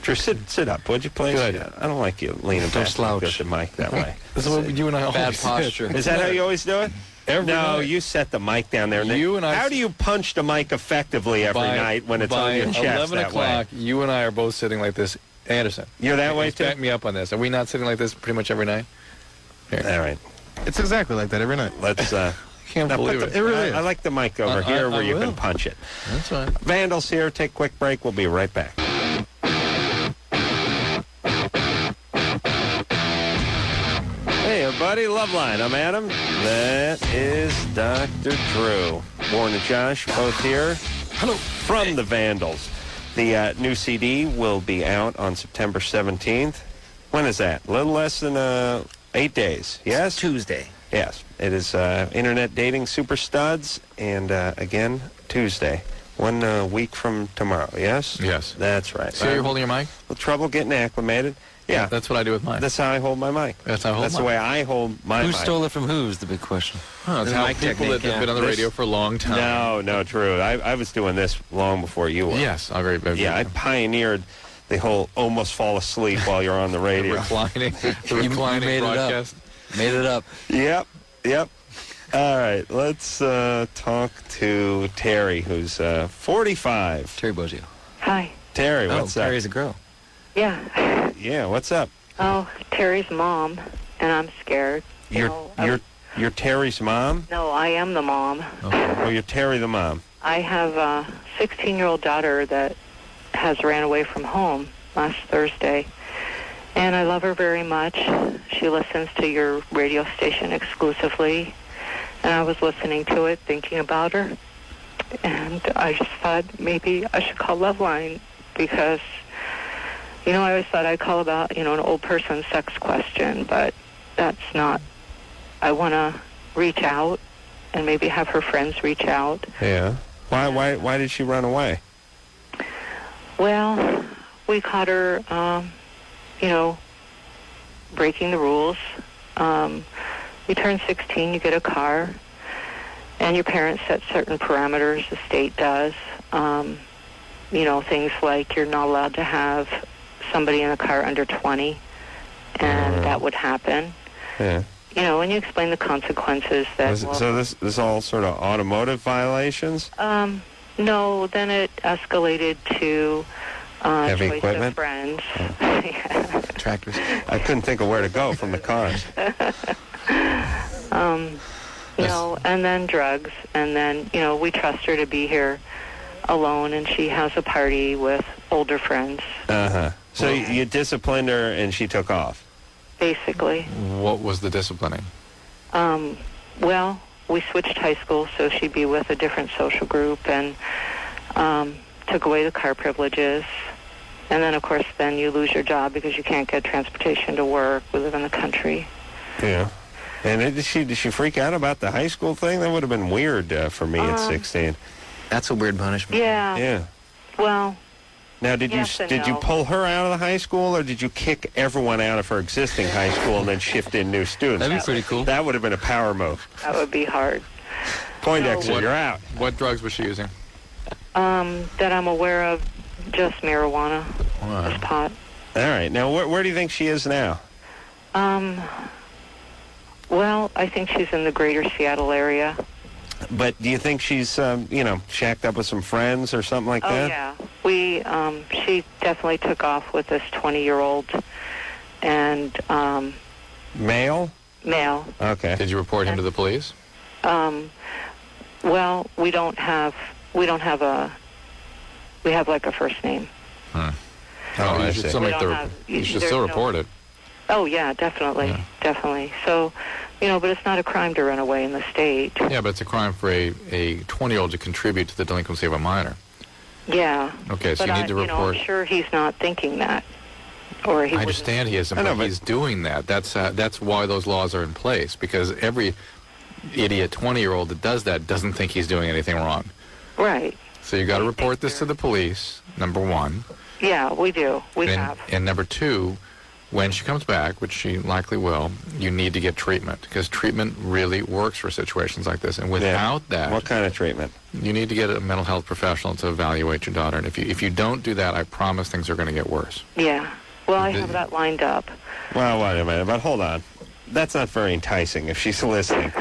Drew, sit up, would you, please? Good. I don't like you leaning back slouch. with the mic that way. This is what you and I always Bad did. posture. Is that how you always do it? Every no, night. you set the mic down there. You and I- How do you punch the mic effectively every night when it's on your chest By 11 that o'clock, way? you and I are both sitting like this. Anderson. You're that way, too? Back me up on this. Are we not sitting like this pretty much every night? Here. All right. It's exactly like that every night. Let's... Can't believe it. It really is. I like the mic over here where you can punch it. That's fine. Vandals here. Take a quick break. We'll be right back. Hey, everybody. Loveline. I'm Adam. That is Dr. Drew. Warren and Josh, both here. Hello. From the Vandals. The new CD will be out on September 17th. When is that? A little less than 8 days. Yes? Tuesday. Yes. It is Internet Dating Super Studs. And, again, Tuesday. 1 week from tomorrow. Yes? Yes. That's right. So you're holding your mic? Well, trouble getting acclimated. Yeah. That's what I do with mine. That's how I hold my mic. That's how I hold That's mine. the way I hold my Who mic. stole it from who is the big question. Oh, it's how people that have been on the radio for a long time. No, true. I was doing this long before you were. Yes, I agree. Yeah, I pioneered the whole almost fall asleep while you're on the radio. Reclining You made it up. broadcast. Made it up. Yep. All right, let's talk to Terry, who's 45. Terry Bozio. Hi. Terry, what's up? Terry's a girl. Yeah. Yeah, what's up? Oh, Terry's mom, and I'm scared. You're Terry's mom? No, I am the mom. Oh, you're Terry the mom. I have a 16-year-old daughter that has ran away from home last Thursday, and I love her very much. She listens to your radio station exclusively, and I was listening to it, thinking about her, and I just thought maybe I should call Loveline because, I always thought I'd call about, an old person's sex question, but that's not. I want to reach out and maybe have her friends reach out. Yeah. Why did she run away? Well, we caught her, breaking the rules. You turn 16, you get a car, and your parents set certain parameters, the state does. Things like you're not allowed to have somebody in the car under 20, and that would happen. Yeah. And you explain the consequences that... So this all sort of automotive violations? No, then it escalated to heavy choice equipment? of friends. Oh. Tractors. I couldn't think of where to go from the cars. And then drugs, and then, we trust her to be here alone, and she has a party with older friends. Uh-huh. So you disciplined her, and she took off? Basically. What was the disciplining? Well, we switched high school, so she'd be with a different social group, and took away the car privileges. And then, of course, then you lose your job because you can't get transportation to work. We live in the country. Yeah. And did she freak out about the high school thing? That would have been weird for me at 16. That's a weird punishment. Yeah. Yeah. Well... Now, did you pull her out of the high school, or did you kick everyone out of her existing high school and then shift in new students? That'd be pretty cool. That would have been a power move. That would be hard. Poindexter, you're out. What drugs was she using? That I'm aware of, just marijuana, just pot. All right. Now, where do you think she is now? Well, I think she's in the greater Seattle area. But do you think she's, shacked up with some friends or something like that? Oh, yeah. She definitely took off with this 20-year-old, and... Male? Male. Okay. Did you report him to the police? Well, we have like a first name. Oh, you should still report it. Oh, yeah, definitely. Definitely. So, but it's not a crime to run away in the state. Yeah, but it's a crime for a 20-year-old to contribute to the delinquency of a minor. Yeah. Okay, so you need to report... I'm sure he's not thinking that. Or he I understand he isn't, but he's doing that. That's why those laws are in place, because every idiot 20-year-old that does that doesn't think he's doing anything wrong. Right. So you got to report this to the police, number one. Yeah, we do. We have. And number two, when she comes back, which she likely will, you need to get treatment, because treatment really works for situations like this. And without that... What kind of treatment? You need to get a mental health professional to evaluate your daughter. And if you don't do that, I promise things are going to get worse. Yeah. Well, I have that lined up. Well, wait a minute, but hold on. That's not very enticing if she's listening.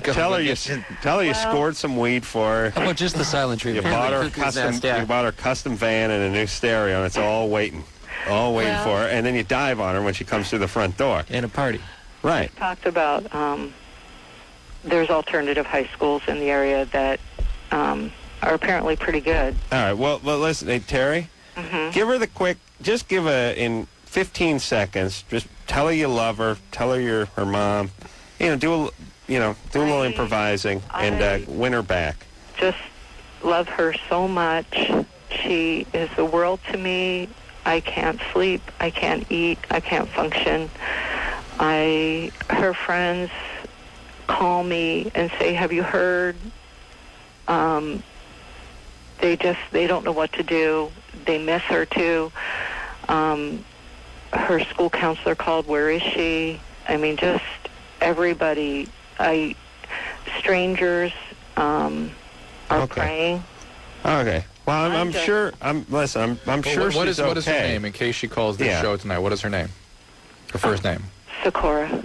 Tell her you scored some weed for her. How about just the silent treatment? You bought her custom van and a new stereo, and it's all waiting. All waiting for her, and then you dive on her when she comes through the front door. And a party. Right. We talked about there's alternative high schools in the area that are apparently pretty good. All right, well listen, hey, Terry, give her the quick, just give in 15 seconds. Just tell her you love her. Tell her you're her mom. Do a little improvising and win her back. Just love her so much. She is the world to me. I can't sleep. I can't eat. I can't function. Her friends call me and say, "Have you heard?" They don't know what to do. They miss her too. Her school counselor called. Where is she? I mean, just everybody. Strangers are praying. Okay. Well, I'm sure. Listen. I'm sure she's okay. What is her name? In case she calls the show tonight, what is her name? Her first name. Sakura.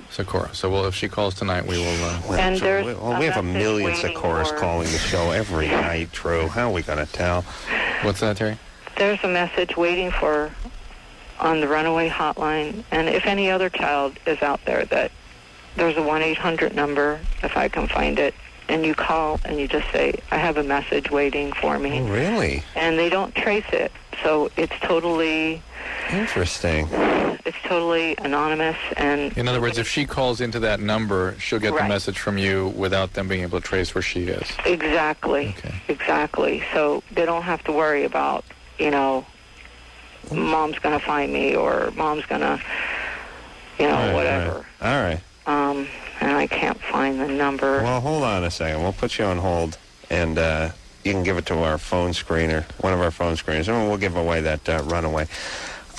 So, if she calls tonight, we will. And we have a million Sakuras calling the show every night. Drew, how are we going to tell? What's that, Terry? There's a message waiting for on the Runaway hotline, and if any other child is out there, that there's a 1-800 number, if I can find it, and you call and you just say, "I have a message waiting for me." Oh, really? And they don't trace it, so it's totally interesting. It's totally anonymous. And in other words, if she calls into that number, she'll get the message from you without them being able to trace where she is. Exactly. Okay. Exactly. So they don't have to worry about, mom's going to find me or mom's going to, whatever. Right. All right. And I can't find the number. Well, hold on a second. We'll put you on hold, and you can give it to our phone screener, one of our phone screeners, and we'll give away that Runaway.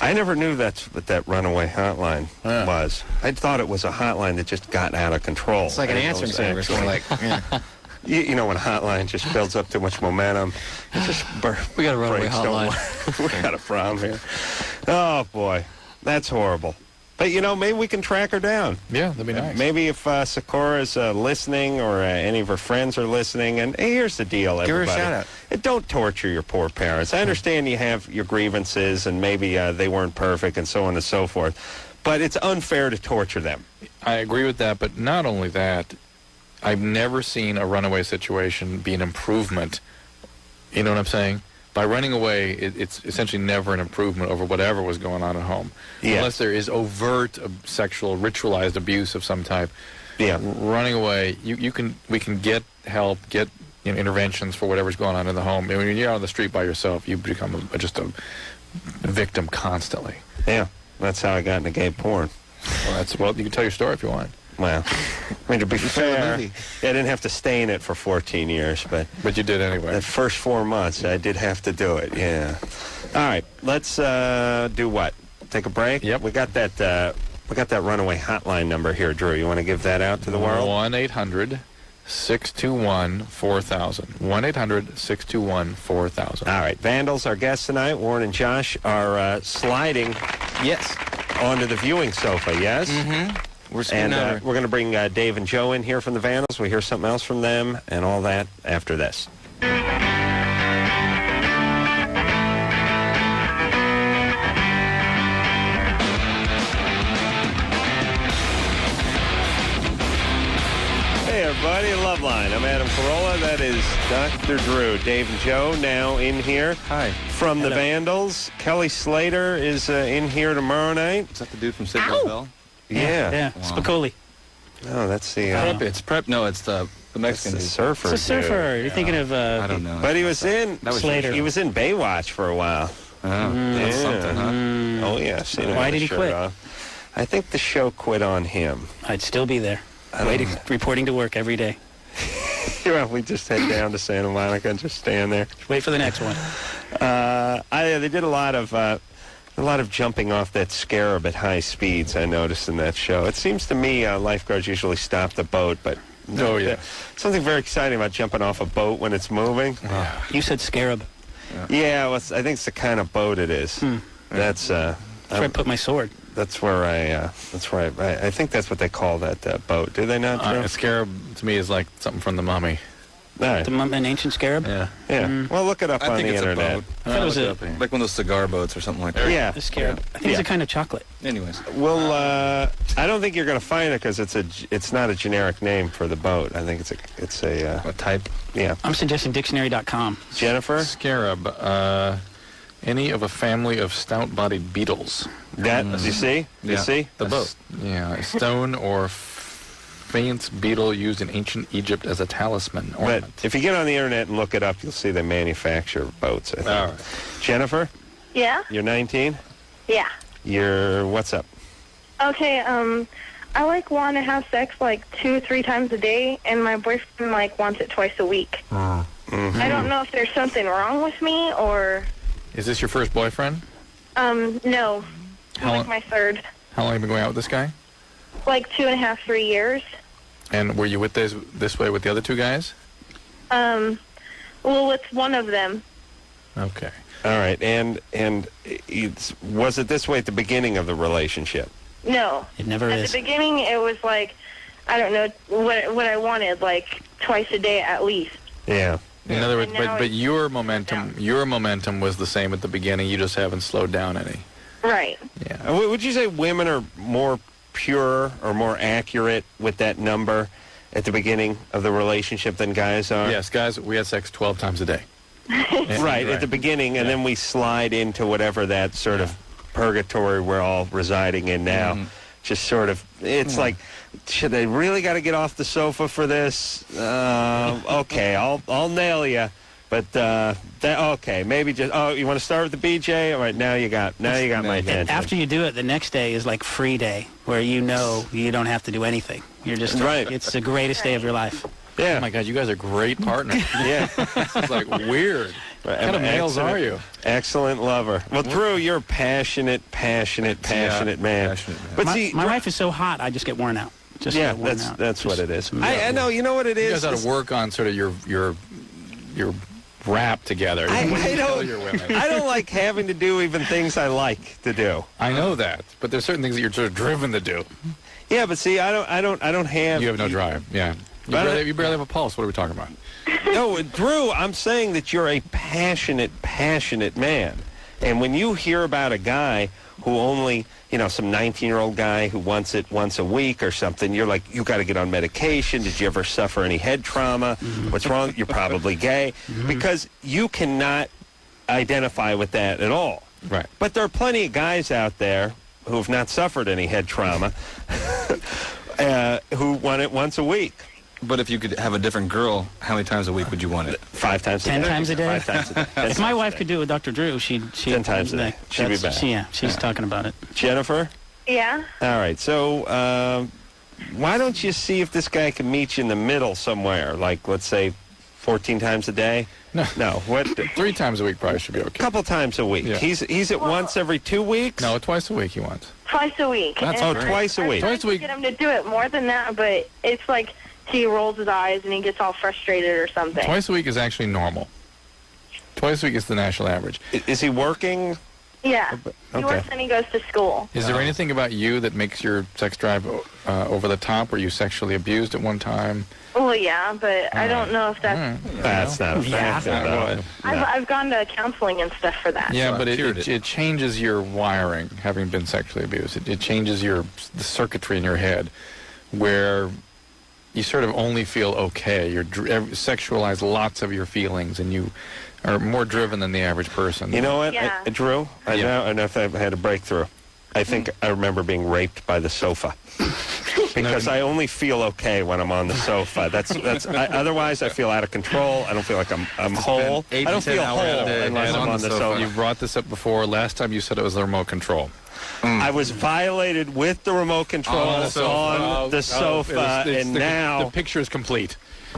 I never knew that's what that Runaway hotline was. I thought it was a hotline that just got out of control. It's like an answering service. When when a hotline just builds up too much momentum, it just we got a Runaway hotline. We got a problem here. Oh, boy. That's horrible. But, maybe we can track her down. Yeah, that'd be nice. Maybe if Sakura's listening or any of her friends are listening. And hey, here's the deal, everybody. Give her a shout-out. Don't torture your poor parents. I understand you have your grievances and maybe they weren't perfect and so on and so forth. But it's unfair to torture them. I agree with that, but not only that, I've never seen a runaway situation be an improvement. You know what I'm saying? By running away, it's essentially never an improvement over whatever was going on at home. Yeah. Unless there is overt sexual, ritualized abuse of some type. Yeah. Running away, we can get help, get interventions for whatever's going on in the home. I mean, when you're out on the street by yourself, you become just a victim constantly. Yeah. That's how I got into gay porn. Well, you can tell your story if you want. Well, I mean, to be fair, I didn't have to stay in it for 14 years, but you did anyway. The first 4 months, I did have to do it. Yeah. All right, let's do what? Take a break. Yep. We got that Runaway hotline number here, Drew. You want to give that out to the world? 1-800-621-4000. 1-800-621-4000. All right, Vandals, our guests tonight. Warren and Josh are sliding. Yes. Onto the viewing sofa. Yes. Mm-hmm. We're going to bring Dave and Joe in here from the Vandals. We'll hear something else from them and all that after this. Hey, everybody, Loveline. I'm Adam Carolla. That is Dr. Drew. Dave and Joe now in here. Hi. From the Vandals. Kelly Slater is in here tomorrow night. Is that the dude from Signalville? Yeah. Wow. Spicoli. Oh, that's the... It's Prep. No, it's the Mexican the surfer. It's a surfer. You're thinking of... I don't know. But he was in... Slater. He was in Baywatch for a while. That's something, huh? Oh, yeah. I've seen him Why with did the he shirt quit? off. I think the show quit on him. I'd still be there. Reporting to work every day. Well, we just head down to Santa Monica and just stand there. Wait for the next one. They did a lot of jumping off that scarab at high speeds, I noticed in that show. It seems to me lifeguards usually stop the boat, but something very exciting about jumping off a boat when it's moving. You said scarab. Yeah, well, I think it's the kind of boat it is. That's where I put my sword. That's where I think that's what they call that boat. Do they not? A scarab to me is like something from The Mummy. All right. An ancient scarab? Yeah. Well, look it up on the internet. I thought it was like one of those cigar boats or something like that. Yeah. A scarab. I think it's a kind of chocolate. Anyways. Well, I don't think you're going to find it because it's not a generic name for the boat. I think it's a type. Yeah. I'm suggesting dictionary.com. Jennifer? Scarab. Any of a family of stout-bodied beetles. That, you see? You see? The boat. Yeah, a stone or faience beetle used in ancient Egypt as a talisman ornament. But if you get on the internet and look it up, you'll see they manufacture boats, I think. All right. Jennifer, Yeah? you're 19? Yeah. What's up? Okay, I want to have sex 2-3 times a day, and my boyfriend wants it twice a week. Mm-hmm. I don't know if there's something wrong with me or... Is this your first boyfriend? No. My third. How long have you been going out with this guy? 2.5, 3 years. And were you with this way with the other two guys? Well, with one of them. Okay. All right, and was it this way at the beginning of the relationship? No. It never is. At the beginning, it was I don't know, what I wanted, twice a day at least. Yeah. In other words, but your momentum was the same at the beginning. You just haven't slowed down any. Right. Yeah. Would you say women are more pure or more accurate with that number at the beginning of the relationship than guys are? Yes, guys, we had sex 12 times a day. Right, at the beginning, and then we slide into whatever that sort of purgatory we're all residing in now. Mm-hmm. Just sort of, it's should they really got to get off the sofa for this? Okay, I'll nail you. But okay, maybe just you want to start with the BJ? All right, now you got my attention. After you do it, the next day is free day, where you don't have to do anything. You're just right. It's the greatest day of your life. Yeah. Oh my God, you guys are great partners. Yeah. It's weird. What kind of males are you? Excellent lover. Well, Drew, you're a passionate man. Passionate man. But my wife is so hot, I just get worn out. That's what it is. I know. You know what it is? You guys ought to work on sort of your rap together. I don't like having to do even things I like to do. I know that, but there's certain things that you're sort of driven to do. Yeah, but see, I don't have. You have no drive. Yeah. You barely have a pulse. What are we talking about? No, Drew, I'm saying that you're a passionate man. And when you hear about a guy who only, some 19-year-old guy who wants it once a week or something, you're like, you got to get on medication. Did you ever suffer any head trauma? Mm-hmm. What's wrong? You're probably gay. Mm-hmm. Because you cannot identify with that at all. Right. But there are plenty of guys out there who have not suffered any head trauma who want it once a week. But if you could have a different girl, how many times a week would you want it? 5 times a day. 10 times a day? 5 times a day. If my wife could do it with Dr. Drew, she'd 10 times a day. She'd be back. She's talking about it. Jennifer? Yeah? All right. So why don't you see if this guy can meet you in the middle somewhere, let's say 14 times a day? No. What? 3 times a week probably should be okay. A couple times a week. Yeah. He's at once every 2 weeks? No, twice a week he wants. Twice a week. Twice a week. Twice a week. Get him to do it more than that, but it's he rolls his eyes and he gets all frustrated or something. Twice a week is actually normal. Twice a week is the national average. Is he working? Yeah. He works and he goes to school. Is there anything about you that makes your sex drive over the top? Were you sexually abused at one time? Well, yeah, but I don't know if that's... That's not a fact. I've gone to counseling and stuff for that. Yeah, but it changes your wiring, having been sexually abused. It changes the circuitry in your head, where you sort of only feel okay. You sexualize lots of your feelings, and you are more driven than the average person. You know what, Drew? I know if I've had a breakthrough. I think I remember being raped by the sofa. Because I only feel okay when I'm on the sofa. Otherwise, I feel out of control. I don't feel like I'm whole. I don't feel whole unless I'm on the sofa. You've brought this up before. Last time you said it was the remote control. I was violated with the remote control on the sofa, and now the picture is complete.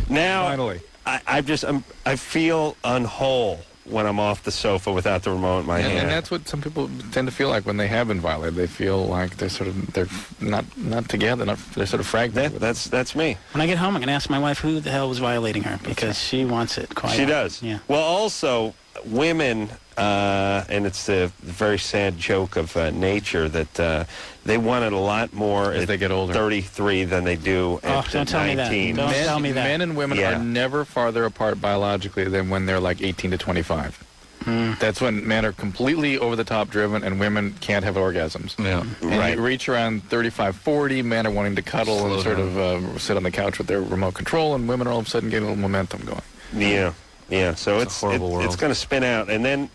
Now, finally, I feel unwhole when I'm off the sofa without the remote in my hand. And that's what some people tend to feel like when they have been violated. They feel like they're not together. They're sort of fragmented. That's me. When I get home, I'm going to ask my wife who the hell was violating her, because she wants it quite. She does. Yeah. Well, also women, and it's the very sad joke of nature that they want it a lot more as they get older, 33 than they do at 19. Don't tell me that. Men and women are never farther apart biologically than when they're 18 to 25. That's when men are completely over-the-top driven and women can't have orgasms. Yeah. And you reach around 35, 40, men are wanting to cuddle and sort of sit on the couch with their remote control, and women are all of a sudden getting a little momentum going. Yeah. So it's going to spin out. And then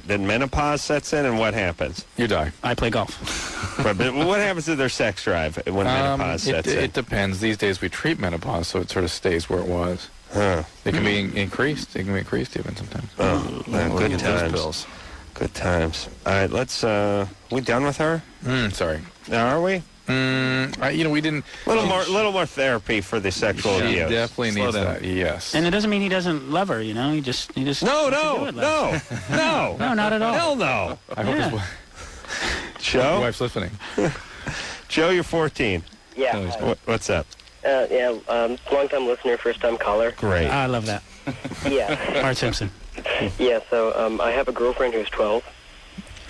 then menopause sets in, and what happens? You die. I play golf. But what happens to their sex drive when menopause sets in? It depends. These days we treat menopause so it sort of stays where it was. Huh. It can be increased. It can be increased even sometimes. Oh, man, good times. Good times. All right, let's. We done with her? Sorry. Are we? We didn't. Little more therapy for the sexual abuse. She definitely needs that. Yes. And it doesn't mean he doesn't love her. He just. No, not at all. Hell no. I hope his Joe? Your wife's listening. Joe, you're 14. Yeah. What's up? Long-time listener, first-time caller. Great. I love that. Yeah. Art Simpson. Yeah, so I have a girlfriend who's 12.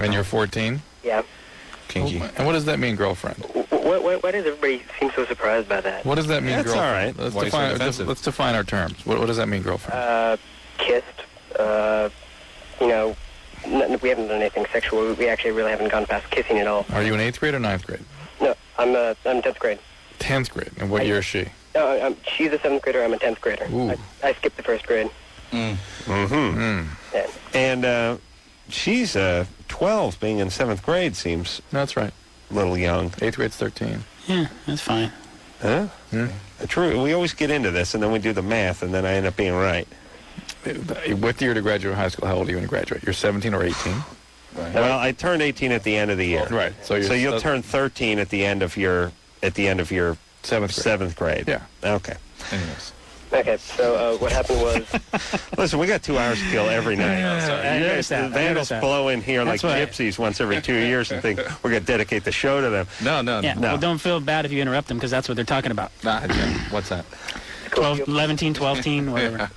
And you're 14? Yeah. Kinky. And what does that mean, girlfriend? Why does everybody seem so surprised by that? What does that mean, That's girlfriend? all right. Let's define our terms. What does that mean, girlfriend? Kissed. We haven't done anything sexual. We actually really haven't gone past kissing at all. Are you in 8th grade or 9th grade? No, I'm 10th grade. 10th grade. And what year is she? She's a 7th grader. I'm a 10th grader. I skipped the 1st grade. Yeah. And she's 12, being in 7th grade seems That's right. a little young. 8th grade's 13. Yeah, that's fine. Huh? True. We always get into this, and then we do the math, and then I end up being right. What year to graduate high school? How old are you when you graduate? You're 17 or 18? Right. Well, I turned 18 at the end of the year. Right. So you'll turn 13 at the end of your 7th grade. Yeah. Okay. Anyways. Okay, so what happened was... Listen, we got 2 hours to kill every night. I noticed that. The Vandals blow in here like gypsies once every 2 years and think we're going to dedicate the show to them. No. Yeah, well, don't feel bad if you interrupt them because that's what they're talking about. What's that? 11, 12, whatever.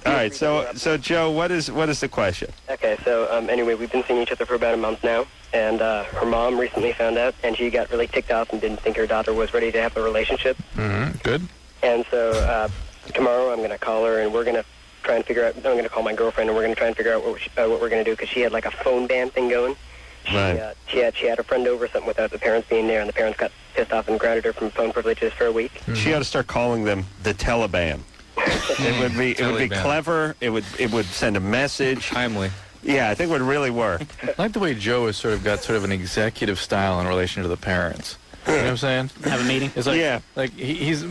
All right, so Joe, what is the question? Okay, so anyway, we've been seeing each other for about a month now, and her mom recently found out, and she got really ticked off and didn't think her daughter was ready to have a relationship. Good. And so tomorrow I'm going to call her, and we're going to try and figure out, I'm going to call my girlfriend, and we're going to try and figure out what we're going to do, because she had like a phone ban thing going. Right. She had a friend over, something without the parents being there, and the parents got pissed off and grounded her from phone privileges for a week. She ought to start calling them the Taliban. It would be clever. It would send a message. Timely. Yeah, I think it would really work. I like the way Joe has sort of got sort of an executive style in relation to the parents. You know what I'm saying? Have a meeting? It's like, like he's,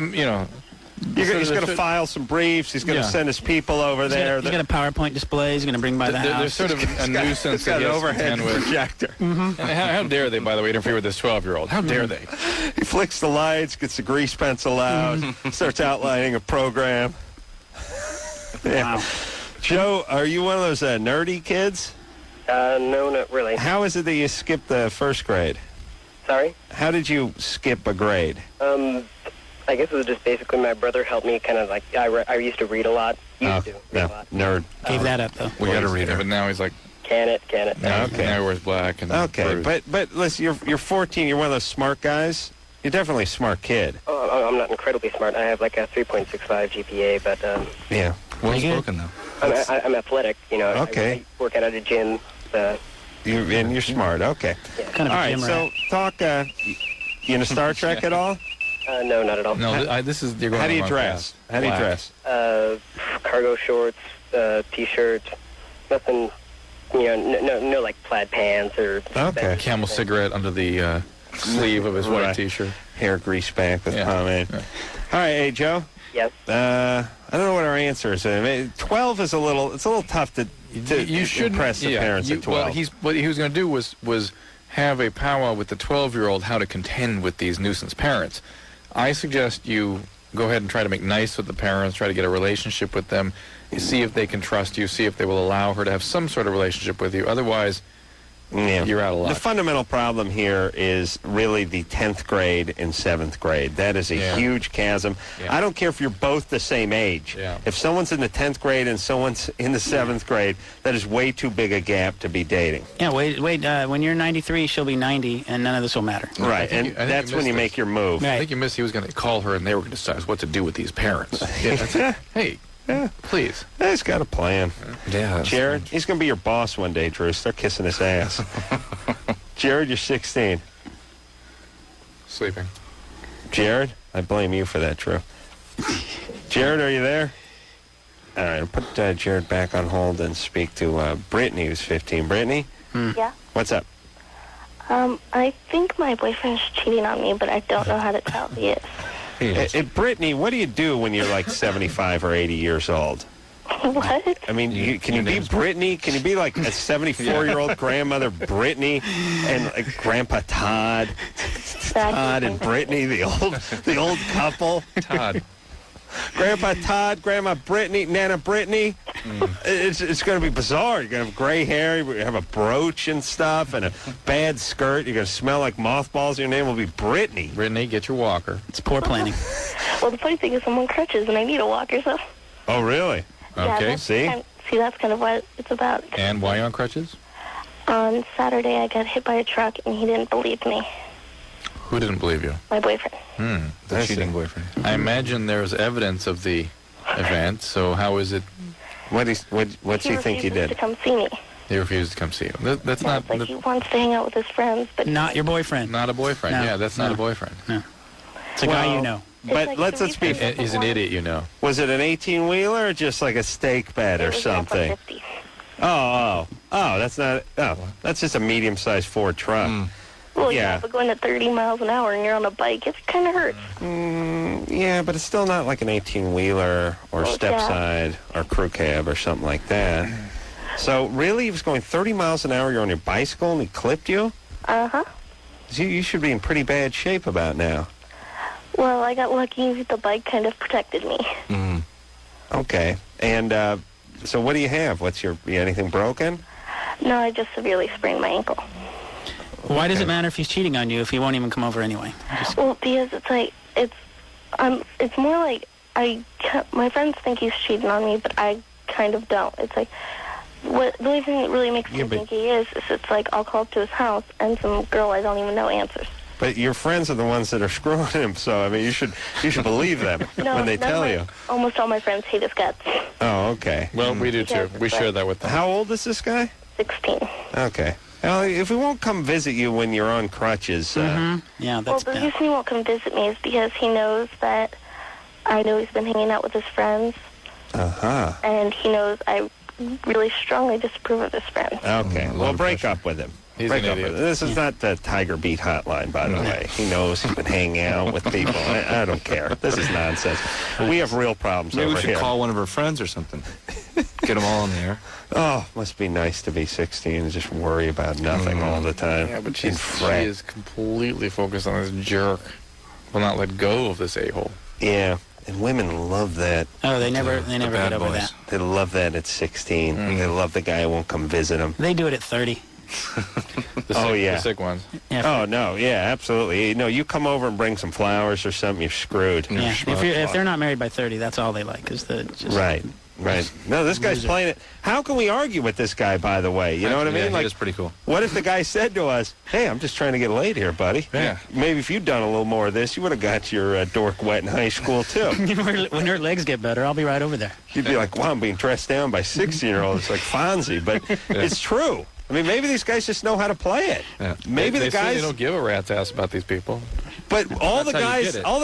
He's going to file some briefs. He's going to send his people over there. He's got a PowerPoint display. He's going to bring by the house. There's sort of a nuisance. He's got an overhead projector. And how dare they, by the way, interfere with this 12-year-old? How dare they? He flicks the lights, gets the grease pencil out, starts outlining a program. Wow. Joe, are you one of those nerdy kids? No, not really. How is it that you skipped the 1st grade? Sorry? How did you skip a grade? I guess it was just basically my brother helped me kind of like, I used to read a lot. Used to read a lot. Nerd. Gave that up, though. We got to read it. But now he's like... Can it. Okay. Now he wears black. And okay, but listen, you're 14. You're one of those smart guys. You're definitely a smart kid. Oh, I'm not incredibly smart. I have like a 3.65 GPA, but... yeah. Well spoken, though. I'm athletic, Okay. I work out at a gym. You're smart. Okay. Yeah. Kind of all right, so talk... you into Star Trek at all? No, not at all. No, this is... You're going How do you dress? How do you dress? Cargo shorts, T-shirts, nothing, no like plaid pants or... Okay. Camel cigarette under the sleeve of his white T-shirt. Hair grease back with pomade. Yeah. All right, hey, Joe? Yes? I don't know what our answer is. I mean, 12 is a little tough to impress the parents at 12. Well, what he was going to do was have a powwow with the 12-year-old how to contend with these nuisance parents. I suggest you go ahead and try to make nice with the parents, try to get a relationship with them, see if they can trust you, see if they will allow her to have some sort of relationship with you. Otherwise, you're out of luck. The fundamental problem here is really the 10th grade and 7th grade. That is a huge chasm. Yeah. I don't care if you're both the same age. Yeah. If someone's in the 10th grade and someone's in the 7th grade, that is way too big a gap to be dating. Yeah, wait. When you're 93, she'll be 90, and none of this will matter. Right, and that's when you make your move. Right. I think you missed he was going to call her, and they were going to decide what to do with these parents. Hey. Yeah, please. He's got a plan. Yeah. Jared, he's going to be your boss one day, Drew. Start kissing his ass. Jared, you're 16. Sleeping. Jared, I blame you for that, Drew. Jared, are you there? All right, I'll put Jared back on hold and speak to Brittany, who's 15. Brittany? Yeah. What's up? I think my boyfriend's cheating on me, but I don't know how to tell if he is. Brittany, what do you do when you're like 75 or 80 years old? What? I mean, can you be Brittany? Can you be like a 74-year-old grandmother Brittany and like Grandpa Todd? Todd and Brittany, the old couple. Todd. Grandpa Todd, Grandma Brittany, Nana Brittany. It's going to be bizarre. You're going to have gray hair. You're going to have a brooch and stuff and a bad skirt. You're going to smell like mothballs. Your name will be Brittany. Brittany, get your walker. It's poor planning. Well, the funny thing is I'm on crutches and I need a walker, so... Oh, really? Okay. See? That's kind of what it's about. And why are you on crutches? On Saturday, I got hit by a truck and he didn't believe me. Who didn't believe you? My boyfriend. The cheating boyfriend. I imagine there's evidence of the event, so how is it? What's he think you did? To come see me. He refused to come see you. That's not... Like he wants to hang out with his friends, but... Not your boyfriend. Not a boyfriend. No. Yeah, that's not a boyfriend. No. It's a guy you know. But like let's be... He's an idiot, you know. Was it an 18-wheeler or just like a steak bed or something? Oh, that's not... Oh, that's just a medium-sized Ford truck. Well, yeah, but going at 30 miles an hour and you're on a bike, it kind of hurts. Yeah, but it's still not like an 18-wheeler or stepside or crew cab or something like that. So, really, he was going 30 miles an hour, you're on your bicycle, and he clipped you? Uh-huh. You should be in pretty bad shape about now. Well, I got lucky. The bike kind of protected me. Okay. And so what do you have? Anything broken? No, I just severely sprained my ankle. Why does it matter if he's cheating on you if he won't even come over anyway? Well, because it's more like my friends think he's cheating on me, but I kind of don't. It's like, the only thing that really makes me think he is it's like I'll call up to his house and some girl I don't even know answers. But your friends are the ones that are screwing him, so I mean, you should believe them when they tell you. Almost all my friends hate his guts. Oh, okay. Well, we do too. We share that with them. How old is this guy? 16. Okay. Well, if we won't come visit you when you're on crutches... Yeah, that's the reason he won't come visit me is because he knows that I know he's been hanging out with his friends. Uh-huh. And he knows I really strongly disapprove of his friends. Okay. Well, break up with him. He's an idiot. This is not the Tiger Beat hotline, by the way. He knows he's been hanging out with people. I don't care. This is nonsense. We have real problems Maybe over we should here. call one of her friends or something. Get them all in the air. Oh, must be nice to be 16 and just worry about nothing all the time. Yeah, but she is completely focused on this jerk. Will not let go of this a-hole. Yeah, and women love that. Oh, they never get over that. They love that at 16. They love the guy who won't come visit them. They do it at 30. The sick ones. Yeah, no, yeah, absolutely. No, you come over and bring some flowers or something, you're screwed. Yeah, if they're not married by 30, that's all they like is Right. No, this guy's playing it. How can we argue with this guy, by the way? You know what I mean? Like, it's pretty cool. What if the guy said to us, hey, I'm just trying to get laid here, buddy. Yeah. Maybe if you'd done a little more of this, you would have got your dork wet in high school, too. When her legs get better, I'll be right over there. You'd be like, wow, I'm being dressed down by 16-year-olds. It's like Fonzie, but it's true. I mean, maybe these guys just know how to play it. Yeah. Maybe the guys... They don't give a rat's ass about these people. But all the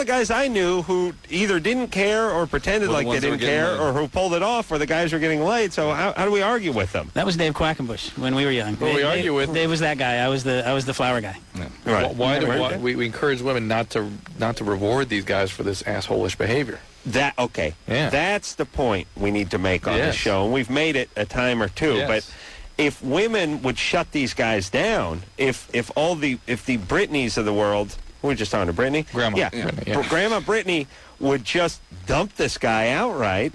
guys I knew who either didn't care or pretended like they didn't care or who pulled it off were the guys who were getting laid. So how do we argue with them? That was Dave Quackenbush when we were young. Well, we argue with Dave was that guy. I was the flower guy. Yeah. Right. Why we encourage women not to reward these guys for this asshole-ish behavior? Yeah. That's the point we need to make on the show, and we've made it a time or two. Yes. But if women would shut these guys down, if the Britneys of the world, we're just talking to Brittany, Grandma Brittany would just dump this guy outright,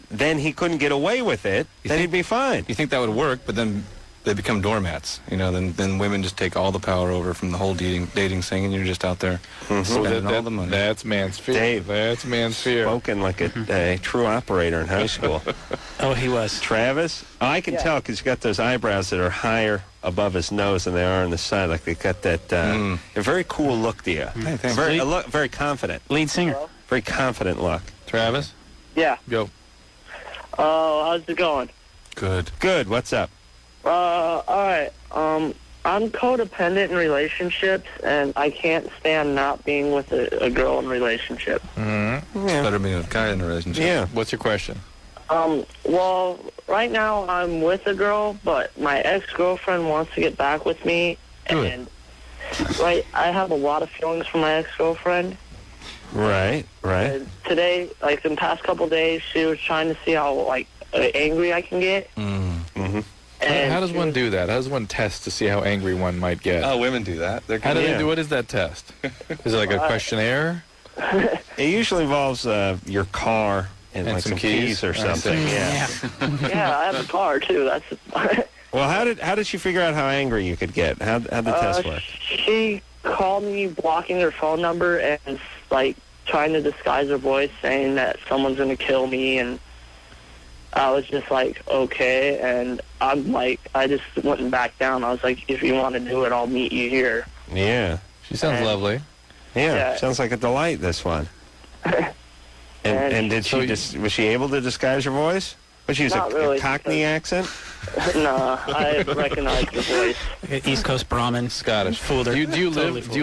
then he couldn't get away with it. Then he'd be fine. You think that would work, but then they become doormats. You know, then women just take all the power over from the whole dating thing, and you're just out there spending all the money. That's man's fear. Dave, that's man's fear. Spoken like a true operator in high school. Oh, he was. Travis? Oh, I can tell because he's got those eyebrows that are higher above his nose than they are on the side. Like they got that a very cool look to you. Very confident. Lead singer. Hello? Very confident look. Travis? Yeah. Go. Oh, how's it going? Good. What's up? All right. I'm codependent in relationships, and I can't stand not being with a girl in a relationship. It's better being with a guy in a relationship. Yeah. What's your question? Well, right now I'm with a girl, but my ex-girlfriend wants to get back with me, and I have a lot of feelings for my ex-girlfriend. Right. And today, like in the past couple of days, she was trying to see how angry I can get. Mm-hmm. How does one do that? How does one test to see how angry one might get? Oh, women do that. How do they do? What is that test? Is it like a questionnaire? It usually involves your car and like some keys or something. Yeah. Yeah, I have a car too. That's. Well, how did she figure out how angry you could get? How'd the test work? She called me blocking her phone number and trying to disguise her voice, saying that someone's gonna kill me, and I was just like, okay, and I'm like, I just wouldn't back down. I was like, if you want to do it, I'll meet you here. Yeah. She sounds lovely. Yeah, sounds like a delight, this one. And did she was she able to disguise her voice? Was she use a Cockney accent? No, I recognized her voice. East Coast Brahmin. Scottish. Fooled her. Do you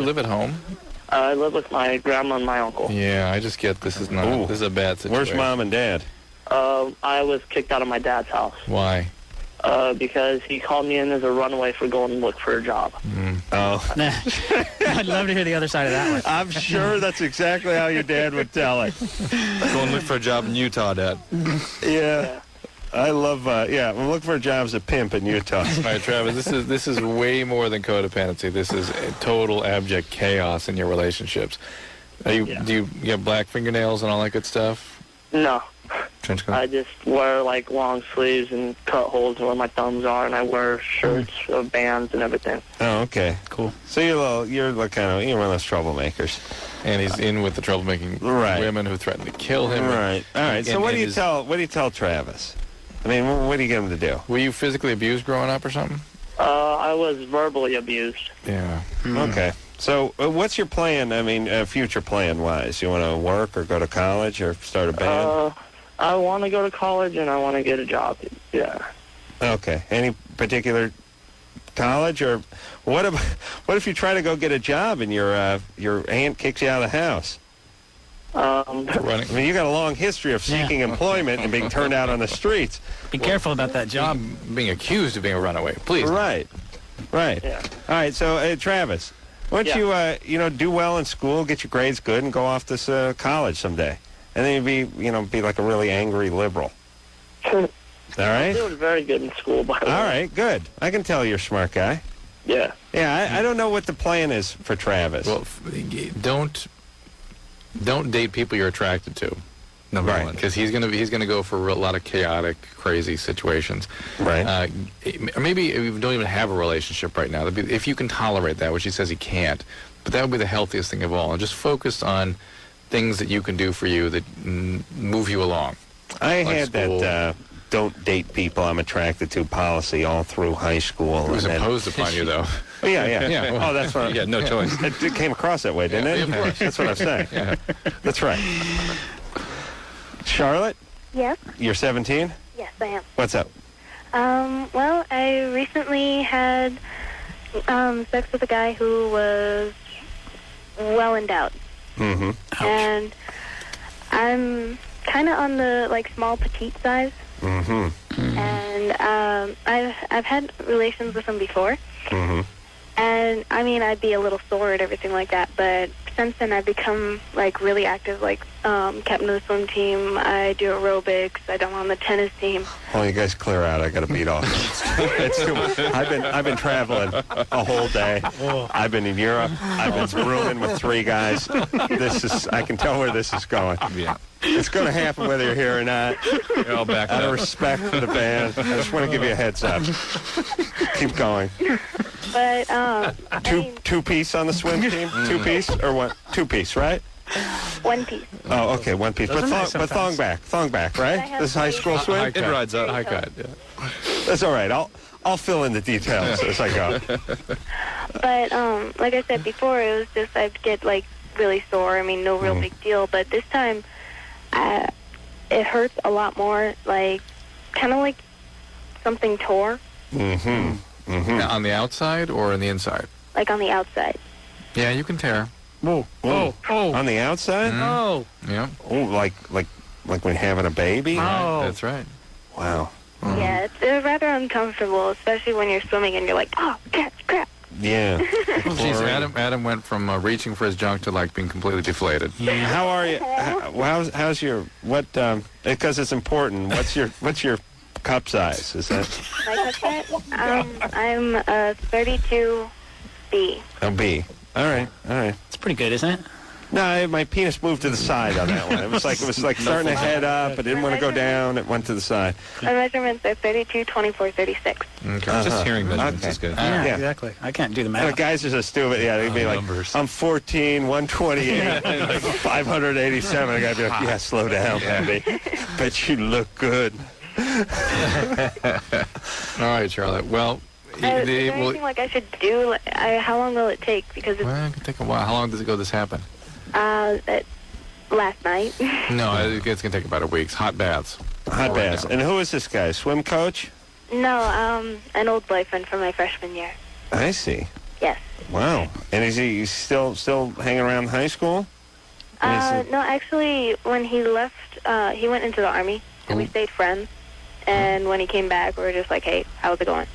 live at home? I live with my grandma and my uncle. Yeah, I just get this is a bad situation. Where's mom and dad? I was kicked out of my dad's house. Why? Because he called me in as a runaway for going to look for a job. Oh. I'd love to hear the other side of that one. I'm sure that's exactly how your dad would tell it. Go and look for a job in Utah, Dad. Yeah. I love, I'm looking for a job as a pimp in Utah. All right, Travis, this is way more than codependency. This is a total abject chaos in your relationships. Do you have black fingernails and all that good stuff? No. Trench coat? I just wear long sleeves and cut holes where my thumbs are, and I wear shirts, bands, and everything. Oh, okay, cool. So you're one of those troublemakers, and he's in with the troublemaking women who threaten to kill him. Right. All right. So what do you tell Travis? I mean, what do you get him to do? Were you physically abused growing up or something? I was verbally abused. Yeah. Okay. So what's your plan? I mean, future plan-wise, you want to work or go to college or start a band? I want to go to college and I want to get a job. Yeah. Okay. Any particular college, or what if you try to go get a job and your aunt kicks you out of the house? I mean, you got a long history of seeking employment and being turned out on the streets. Be careful about that job. Being accused of being a runaway, please. Right. Yeah. All right. So, Travis, why don't you do well in school, get your grades good, and go off to college someday, and then you'd be like a really angry liberal. All right. I'm doing very good in school, by the way. All right. Good. I can tell you're a smart guy. Yeah. Yeah. I don't know what the plan is for Travis. Well, don't date people you're attracted to. Number one, because he's gonna go for a lot of chaotic, crazy situations. Right. Or maybe you don't even have a relationship right now. If you can tolerate that, which he says he can't, but that would be the healthiest thing of all. And just focus on things that you can do for you that move you along. I had that don't date people I'm attracted to policy all through high school. It was imposed upon you, though. Yeah. Well, that's what. You had no choice. It came across that way, didn't it? Of course. That's what I'm saying. Yeah. That's right. Charlotte? Yes? You're 17? Yes, I am. What's up? Well, I recently had sex with a guy who was well endowed. Mm-hmm. And I'm kind of on the, small, petite size. Mm-hmm. And I've had relations with him before. Mm-hmm. And, I mean, I'd be a little sore and everything like that, but since then I've become, really active, captain of the swim team. I do aerobics. I'm on the tennis team. Oh, you guys clear out. I got to beat off. It's too much. I've been traveling a whole day. I've been in Europe. I've been rooming with 3 guys. I can tell where this is going. Yeah. It's going to happen whether you're here or not. You're all back Out of respect for the band, I just want to give you a heads up. Keep going. But, Two-piece on the swim team? 2-piece or what? 2-piece, right? 1 piece. Oh, okay, 1 piece. But thong back, right? This is high school swim? It rides up. High cut, yeah. That's all right. I'll fill in the details as I go. But, like I said before, it was just I'd get, really sore. I mean, no real big deal. But this time, it hurts a lot more, kind of like something tore. Mm-hmm. Mm-hmm. Now, on the outside or on the inside? On the outside. Yeah, you can tear. Oh. On the outside? Oh. Yeah. Oh, like like when you're having a baby? Oh. That's right. Wow. Yeah, it's rather uncomfortable, especially when you're swimming and you're like, oh, crap. Yeah. Jeez, Adam went from reaching for his junk to like being completely deflated. Yeah. How are you? How's your what? Because it's important. What's your cup size? Is that? My cup size? I'm a 32B. A B. All right. It's pretty good, isn't it? No, my penis moved to the side on that one. It was like starting to head up. I didn't want to go down. It went to the side. My measurements are 32, 24, 36. Okay. Just hearing measurements is good. Yeah, exactly. I can't do the math. The guys are so stupid. Yeah, they'd be like, I'm 14, 128, 587. The guy'd be like, yeah, slow down, baby. Bet you look good. All right, Charlotte. Well, is there anything like I should do? How long will it take? Because it can take a while. How long does it go this happen? Last night. No, it's going to take about a week. Hot baths. Hot baths. And who is this guy? Swim coach? No, an old boyfriend from my freshman year. I see. Yes. Wow. And is he still hanging around high school? No, actually, when he left, he went into the Army, and we stayed friends. And when he came back, we were just like, hey, how's it going?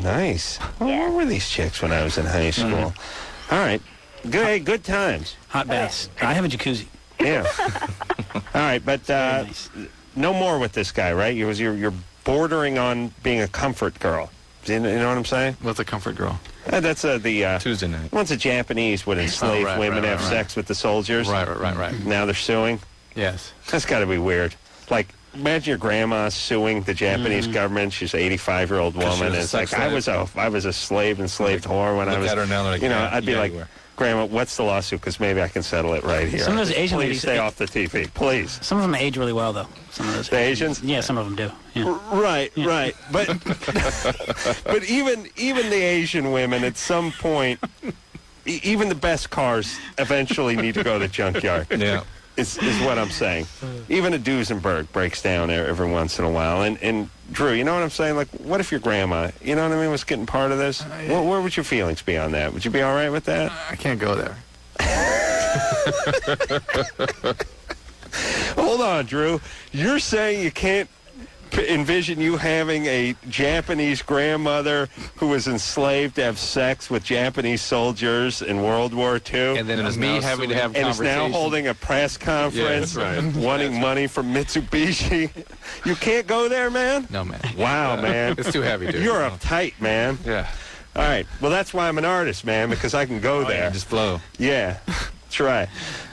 Nice. Where were these chicks when I was in high school? All right. Good times. Hot baths. I have a jacuzzi. Yeah. All right, but no more with this guy, right? You're bordering on being a comfort girl. You know what I'm saying? What's a comfort girl? That's the Tuesday night. Once the Japanese would enslave women to have sex with the soldiers. Right. Now they're suing. Yes. That's got to be weird. Like, imagine your grandma suing the Japanese government. She's an 85-year-old woman. And it's like, I was a slave, enslaved whore when I was. At her now, like, I'd be like, Grandma, what's the lawsuit? Because maybe I can settle it right here. Some of those Asian ladies stay off the TV, please. Some of them age really well, though. Some of those Asians? Yeah, some of them do. Yeah. Right. But but even the Asian women, at some point, even the best cars eventually need to go to the junkyard. Yeah. Is what I'm saying. Even a Duesenberg breaks down every once in a while. And Drew, you know what I'm saying? Like, what if your grandma, you know what I mean, was getting part of this? Where would your feelings be on that? Would you be all right with that? I can't go there. Hold on, Drew. You're saying you can't envision you having a Japanese grandmother who was enslaved to have sex with Japanese soldiers in World War II? And then it was me having to have and is now holding a press conference wanting money from Mitsubishi. You can't go there, man? No, man. Wow, man. It's too heavy, dude. You're uptight, man. Yeah. All right. Well, that's why I'm an artist, man, because I can go there. Yeah, just flow. Yeah. That's right.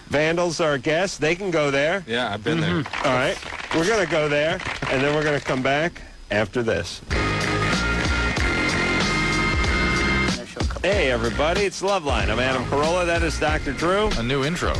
Vandals are guests. They can go there. Yeah, I've been there. All right. We're going to go there, and then we're going to come back after this. Hey, everybody. It's Loveline. I'm Adam Carolla. That is Dr. Drew. A new intro.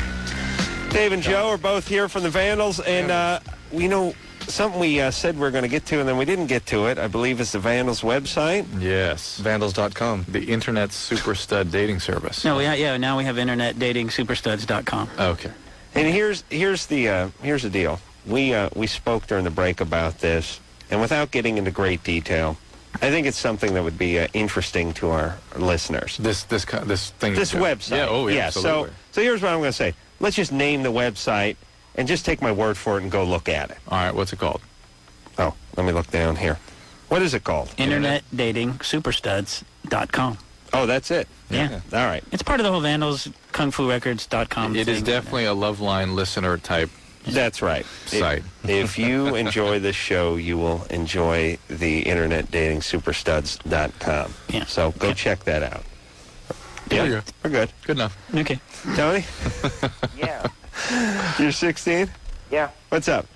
Dave and Joe are both here from the Vandals, and we know something we said we were going to get to, and then we didn't get to it, I believe, is the Vandals website. Yes. Vandals.com. The Internet Super Stud dating service. No, now we have internetdatingsuperstuds.com. Okay. And here's the deal. We spoke during the break about this, and without getting into great detail, I think it's something that would be interesting to our listeners. This thing. This website. Yeah. Oh, yeah. So here's what I'm going to say. Let's just name the website and just take my word for it and go look at it. All right. What's it called? Oh, let me look down here. What is it called? internetdatingsuperstuds.com. Oh, that's it. Yeah. All right. It's part of the whole Vandals KungFuRecords.com. It is definitely a Loveline listener type. That's right. Site. If you enjoy this show, you will enjoy the internetdatingsuperstuds.com. Yeah. So go check that out. There you go. We're good. Good enough. Okay. Tony? Yeah. You're 16? Yeah. What's up?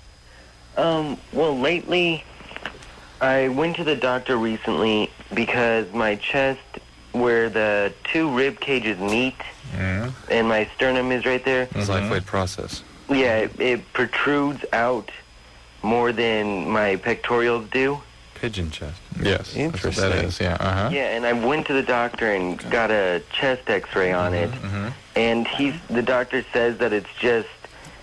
Well, lately, I went to the doctor recently because my chest, where the two rib cages meet, and my sternum is right there. It's a life-weight process. Yeah, it protrudes out more than my pectorials do. Pigeon chest. Yes. Interesting. That is, yeah. Uh-huh. Yeah, and I went to the doctor and got a chest x-ray on it. And the doctor says that it's just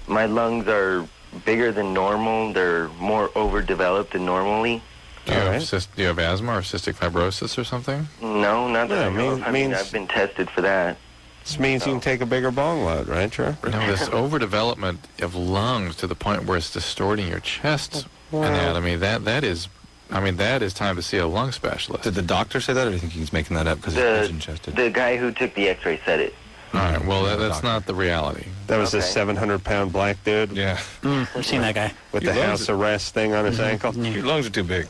my lungs are bigger than normal. They're more overdeveloped than normally. Do you have asthma or cystic fibrosis or something? No, not that I know of. I mean, I've been tested for that. This means you can take a bigger bong load, right, Drew? No, this overdevelopment of lungs to the point where it's distorting your chest anatomy, that is time to see a lung specialist. Did the doctor say that, or do you think he's making that up because he's pigeon-chested? The guy who took the X-ray said it. All right, well, that's not the reality. That was a 700-pound black dude? Yeah. I've seen that guy. With the house arrest thing on his ankle? Your lungs are too big.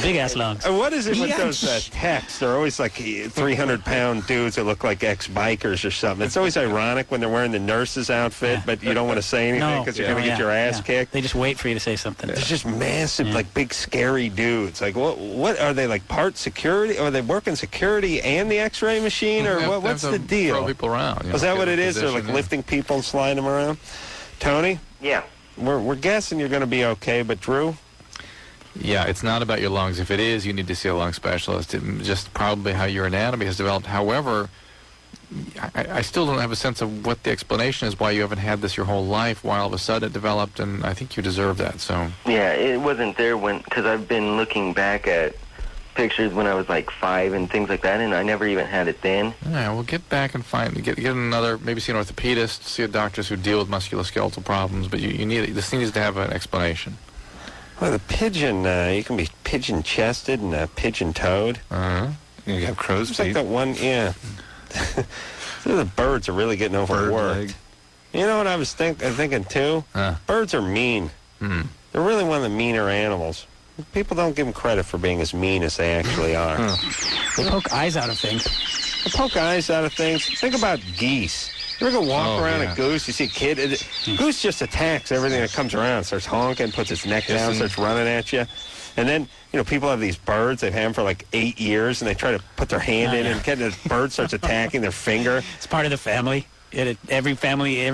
Big-ass lungs. What is it with those techs? They're always like 300-pound dudes that look like ex-bikers or something. It's always ironic when they're wearing the nurse's outfit, but you don't want to say anything because you're going to get your ass kicked. They just wait for you to say something. They're just massive, like big, scary dudes. Like, what are they, like part security? Are they working security and the X-ray machine, or what's the deal? Throw people around. Is that what it is? They're like lifting people and sliding them around? Tony? Yeah. We're guessing you're going to be okay, but Drew? Yeah, it's not about your lungs. If it is, you need to see a lung specialist. Just probably how your anatomy has developed. However, I still don't have a sense of what the explanation is why you haven't had this your whole life, why all of a sudden it developed, and I think you deserve that. So. Yeah, it wasn't there because I've been looking back at pictures when I was like 5 and things like that, and I never even had it then. Yeah, well, get back and get another, maybe see an orthopedist, see a doctors who deal with musculoskeletal problems, but you need this needs to have an explanation. Well, the pigeon, you can be pigeon-chested and pigeon-toed. You have crow's feet. It's like that one, yeah. The birds are really getting overworked. You know what I was thinking, too? Birds are mean. They're really one of the meaner animals. People don't give them credit for being as mean as they actually are. They poke eyes out of things. They poke eyes out of things. Think about geese. You ever go walk around a goose? You see a kid. Goose just attacks everything that comes around. Starts honking, puts its neck down, starts running at you. And then, people have these birds. They've had them for like 8 years, and they try to put their hand in, and the bird starts attacking their finger. It's part of the family. Every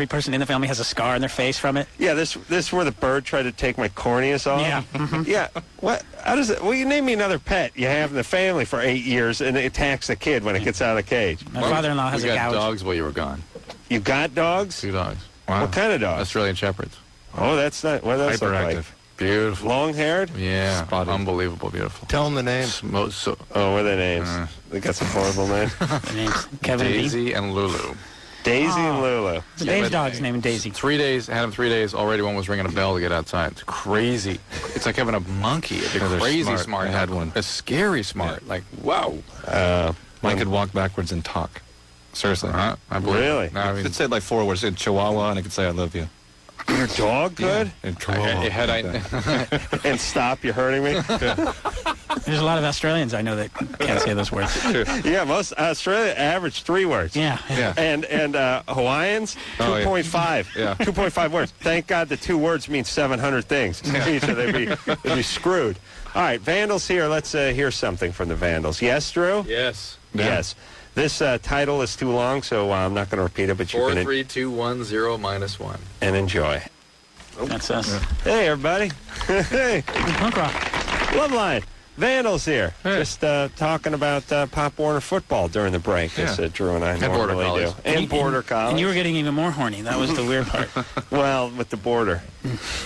person in the family has a scar on their face from it. Yeah, this is where the bird tried to take my corneas off. Yeah. Yeah. What? How does it? Well, you name me another pet you have in the family for 8 years, and it attacks the kid when it gets out of the cage. My father-in-law has a gouge. We got dogs while you were gone. You got dogs? 2 dogs. Wow. What kind of dogs? Australian Shepherds. Oh, that's not. What does that look like? Beautiful. Long-haired? Yeah. Spotted. Unbelievable beautiful. Tell them the names. What are their names? They got some horrible names. Their names. Kevin Daisy and Lulu. Daisy and Lulu. Dave's dog's named Daisy. 3 days, had him 3 days, already one was ringing a bell to get outside. It's crazy. It's like having a monkey. It's crazy smart. I had one. It's scary smart. Yeah. Like, wow. Mine could walk backwards and talk. Seriously. I believe really? No, I mean, it said like 4 words. It said Chihuahua, and it could say I love you. Your dog could? Yeah. And and stop, you're hurting me? Yeah. There's a lot of Australians I know that can't say those words. Yeah, most Australia average 3 words. Yeah. And Hawaiians, 2.5. Yeah. 2.5 words. Thank God the 2 words mean 700 things. So they'd be screwed. All right, Vandals here. Let's hear something from the Vandals. Yes, Drew? Yes. Yeah. Yes. This title is too long, so I'm not going to repeat it, but you 4, can... 3, 2, 1, 0, -1. And enjoy. That's us. Hey, everybody. Hey. Punk rock. Loveline. Vandals here. Hey. Just talking about Pop Warner football during the break, as Drew and I normally do. And border collies. And you were getting even more horny. That was the weird part. Well, with the border.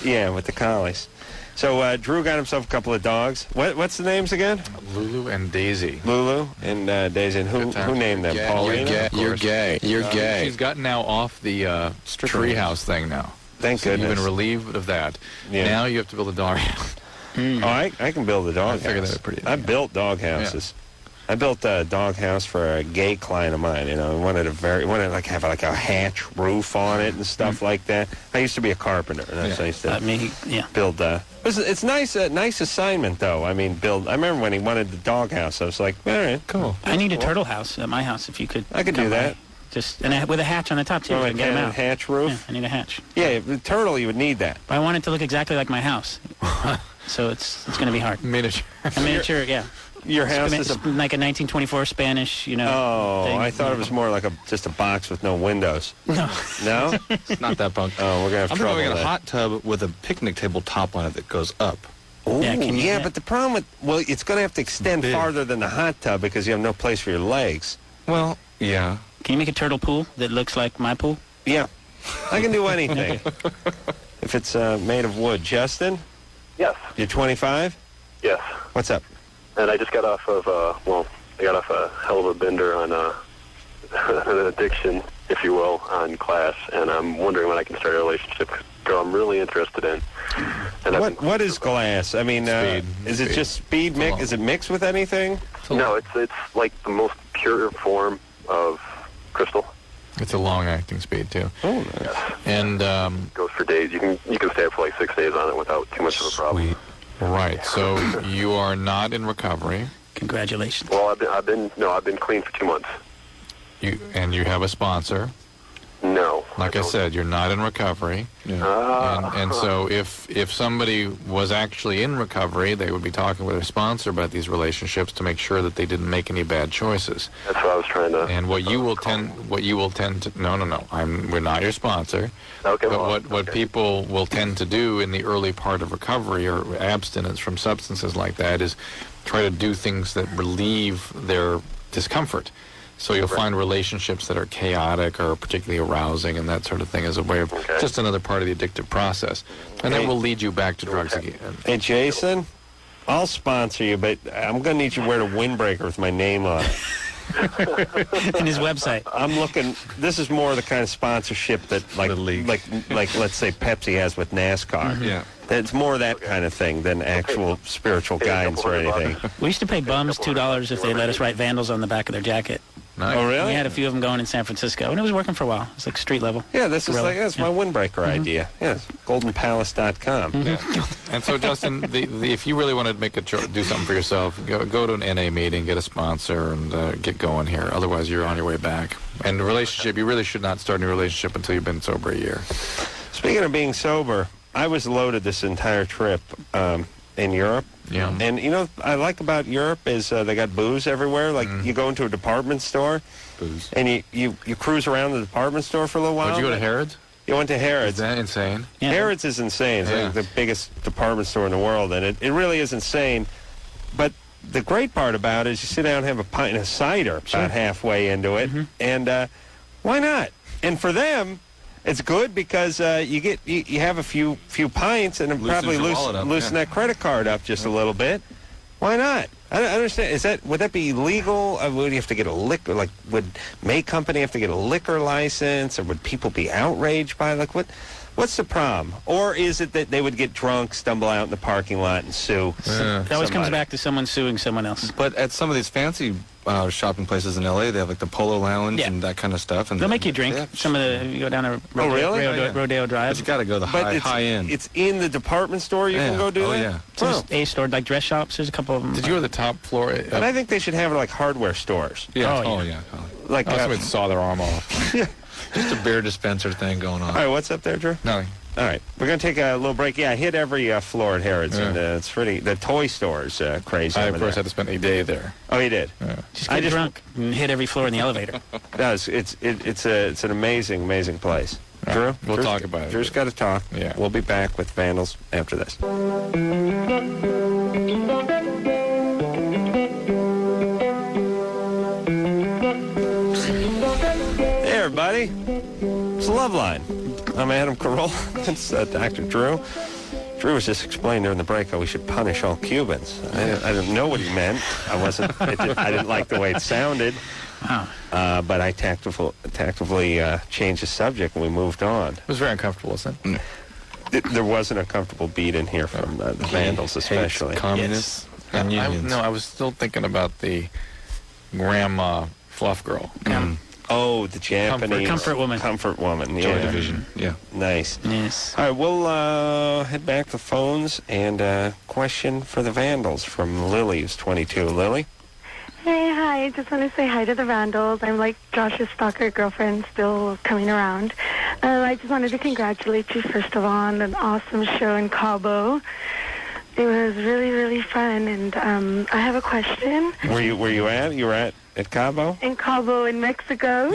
Yeah, with the collies. So Drew got himself a couple of dogs. What's the names again? Lulu and Daisy. Lulu and Daisy. And who named them? Paulina? You're gay. You're gay. She's gotten now off the treehouse thing now. Thank goodness. You've been relieved of that. Yeah. Now you have to build a dog house. Oh, I can build a dog house. I built dog houses. Yeah. I built a dog house for a gay client of mine. He wanted to have a hatch roof on it and stuff like that. I used to be a carpenter, and that's I used to build. It's nice assignment though. I mean, I remember when he wanted the dog house. I was like, all right, cool. I need a turtle house at my house if you could. I could do that. With a hatch on the top too. So I can get them out. Hatch roof. Yeah, I need a hatch. Yeah, the turtle you would need that. But I want it to look exactly like my house. So it's going to be hard. Miniature. A miniature, yeah. Your house is like a 1924 Spanish, thing. I thought it was more like just a box with no windows. No. No? It's not that punk. Oh, we're going to have trouble with a hot tub with a picnic table top on it that goes up. Ooh, yeah, but the problem with, it's going to have to extend farther than the hot tub because you have no place for your legs. Well, yeah. Can you make a turtle pool that looks like my pool? Yeah. I can do anything. If it's made of wood. Justin? Yes. You're 25? Yes. What's up? And I just got off of, I got off a hell of a bender on an addiction, if you will, on class, and I'm wondering when I can start a relationship. Girl, I'm really interested in. And what is glass? I mean, is it just speed mix? Is it mixed with anything? No, it's like the most pure form of crystal. It's a long-acting speed too. Oh, nice. And goes for days. You can stay up for like 6 days on it without too much of a problem. Right. So you are not in recovery. Congratulations. Well, I've been clean for 2 months. You have a sponsor. No. Like I said, you're not in recovery. Yeah. And so if somebody was actually in recovery, they would be talking with their sponsor about these relationships to make sure that they didn't make any bad choices. That's what I was trying to. And what you will tend to no, we're not your sponsor. Okay. But what people will tend to do in the early part of recovery or abstinence from substances like that is try to do things that relieve their discomfort. So you'll find relationships that are chaotic or particularly arousing and that sort of thing as a way of just another part of the addictive process. And that will lead you back to drugs again. Hey, Jason, I'll sponsor you, but I'm going to need you to wear a windbreaker with my name on it. And his website. I'm looking. This is more the kind of sponsorship that, like let's say Pepsi has with NASCAR. Mm-hmm. Yeah. It's more that kind of thing than actual spiritual guidance or anything. We used to pay bums $2 if they let us write Vandals on the back of their jacket. Nice. Oh, really? We had a few of them going in San Francisco, and it was working for a while. It's like street level. Yeah, this is that's my windbreaker idea. Yes, goldenpalace.com. Yeah. And so, Justin, if you really want to do something for yourself, go to an NA meeting, get a sponsor, and get going here. Otherwise, you're on your way back. And the relationship, you really should not start a new relationship until you've been sober a year. Speaking of being sober, I was loaded this entire trip in Europe. Yeah. And, you know, what I like about Europe is they got booze everywhere. Like, you go into a department store. Booze. And you cruise around the department store for a little while. Did you go to Harrods? You went to Harrods. Is that insane? Yeah. Harrods is insane. It's like the biggest department store in the world. And it really is insane. But the great part about it is you sit down and have a pint of cider about halfway into it. Mm-hmm. And why not? And for them, it's good because you have a few pints and it probably loosen that credit card up just a little bit. Why not? I don't understand. Would that be legal? Would you have to get a liquor? Like, would May Company have to get a liquor license, or would people be outraged by what's the problem? Or is it that they would get drunk, stumble out in the parking lot, and sue? It always comes back to someone suing someone else. But at some of these fancy shopping places in L.A., they have like the Polo Lounge and that kind of stuff. And they'll make you drink. You go down to Rodeo Drive. But you got to go the high end. It's in the department store you can go do that? Yeah. It's a store, like dress shops. There's a couple of them. Did you go to the top floor? But I think they should have like hardware stores. Yeah. Like somebody saw their arm off. Yeah. Just a beer dispenser thing going on. All right, what's up there, Drew? Nothing. All right, we're going to take a little break. Yeah, I hit every floor at Harrods, and it's pretty. The toy store's crazy. I, of course, had to spend a day there. Oh, you did? Yeah. Just get drunk and hit every floor in the elevator. It does. It's an amazing place. Drew? We'll talk about it. Drew's got to talk. Yeah. We'll be back with Vandals after this. Hey, everybody. It's Loveline. I'm Adam Carolla. It's Dr. Drew. Drew was just explaining during the break how we should punish all Cubans. I didn't know what he meant. I didn't like the way it sounded. But I tactfully changed the subject and we moved on. It was very uncomfortable, wasn't it? There wasn't a comfortable beat in here from the Vandals, especially. Communists and unions. I was still thinking about the grandma fluff girl. Oh, the Japanese comfort woman. Comfort woman. Joy Division. Yeah. Nice. Yes. All right, we'll head back to phones and question for the Vandals from Lily, who's 22. Lily? Hey, hi. I just want to say hi to the Vandals. I'm like Josh's stalker girlfriend, still coming around. I just wanted to congratulate you, first of all, on an awesome show in Cabo. It was really, really fun, and I have a question. Where you at? You were at Cabo? In Cabo, in Mexico.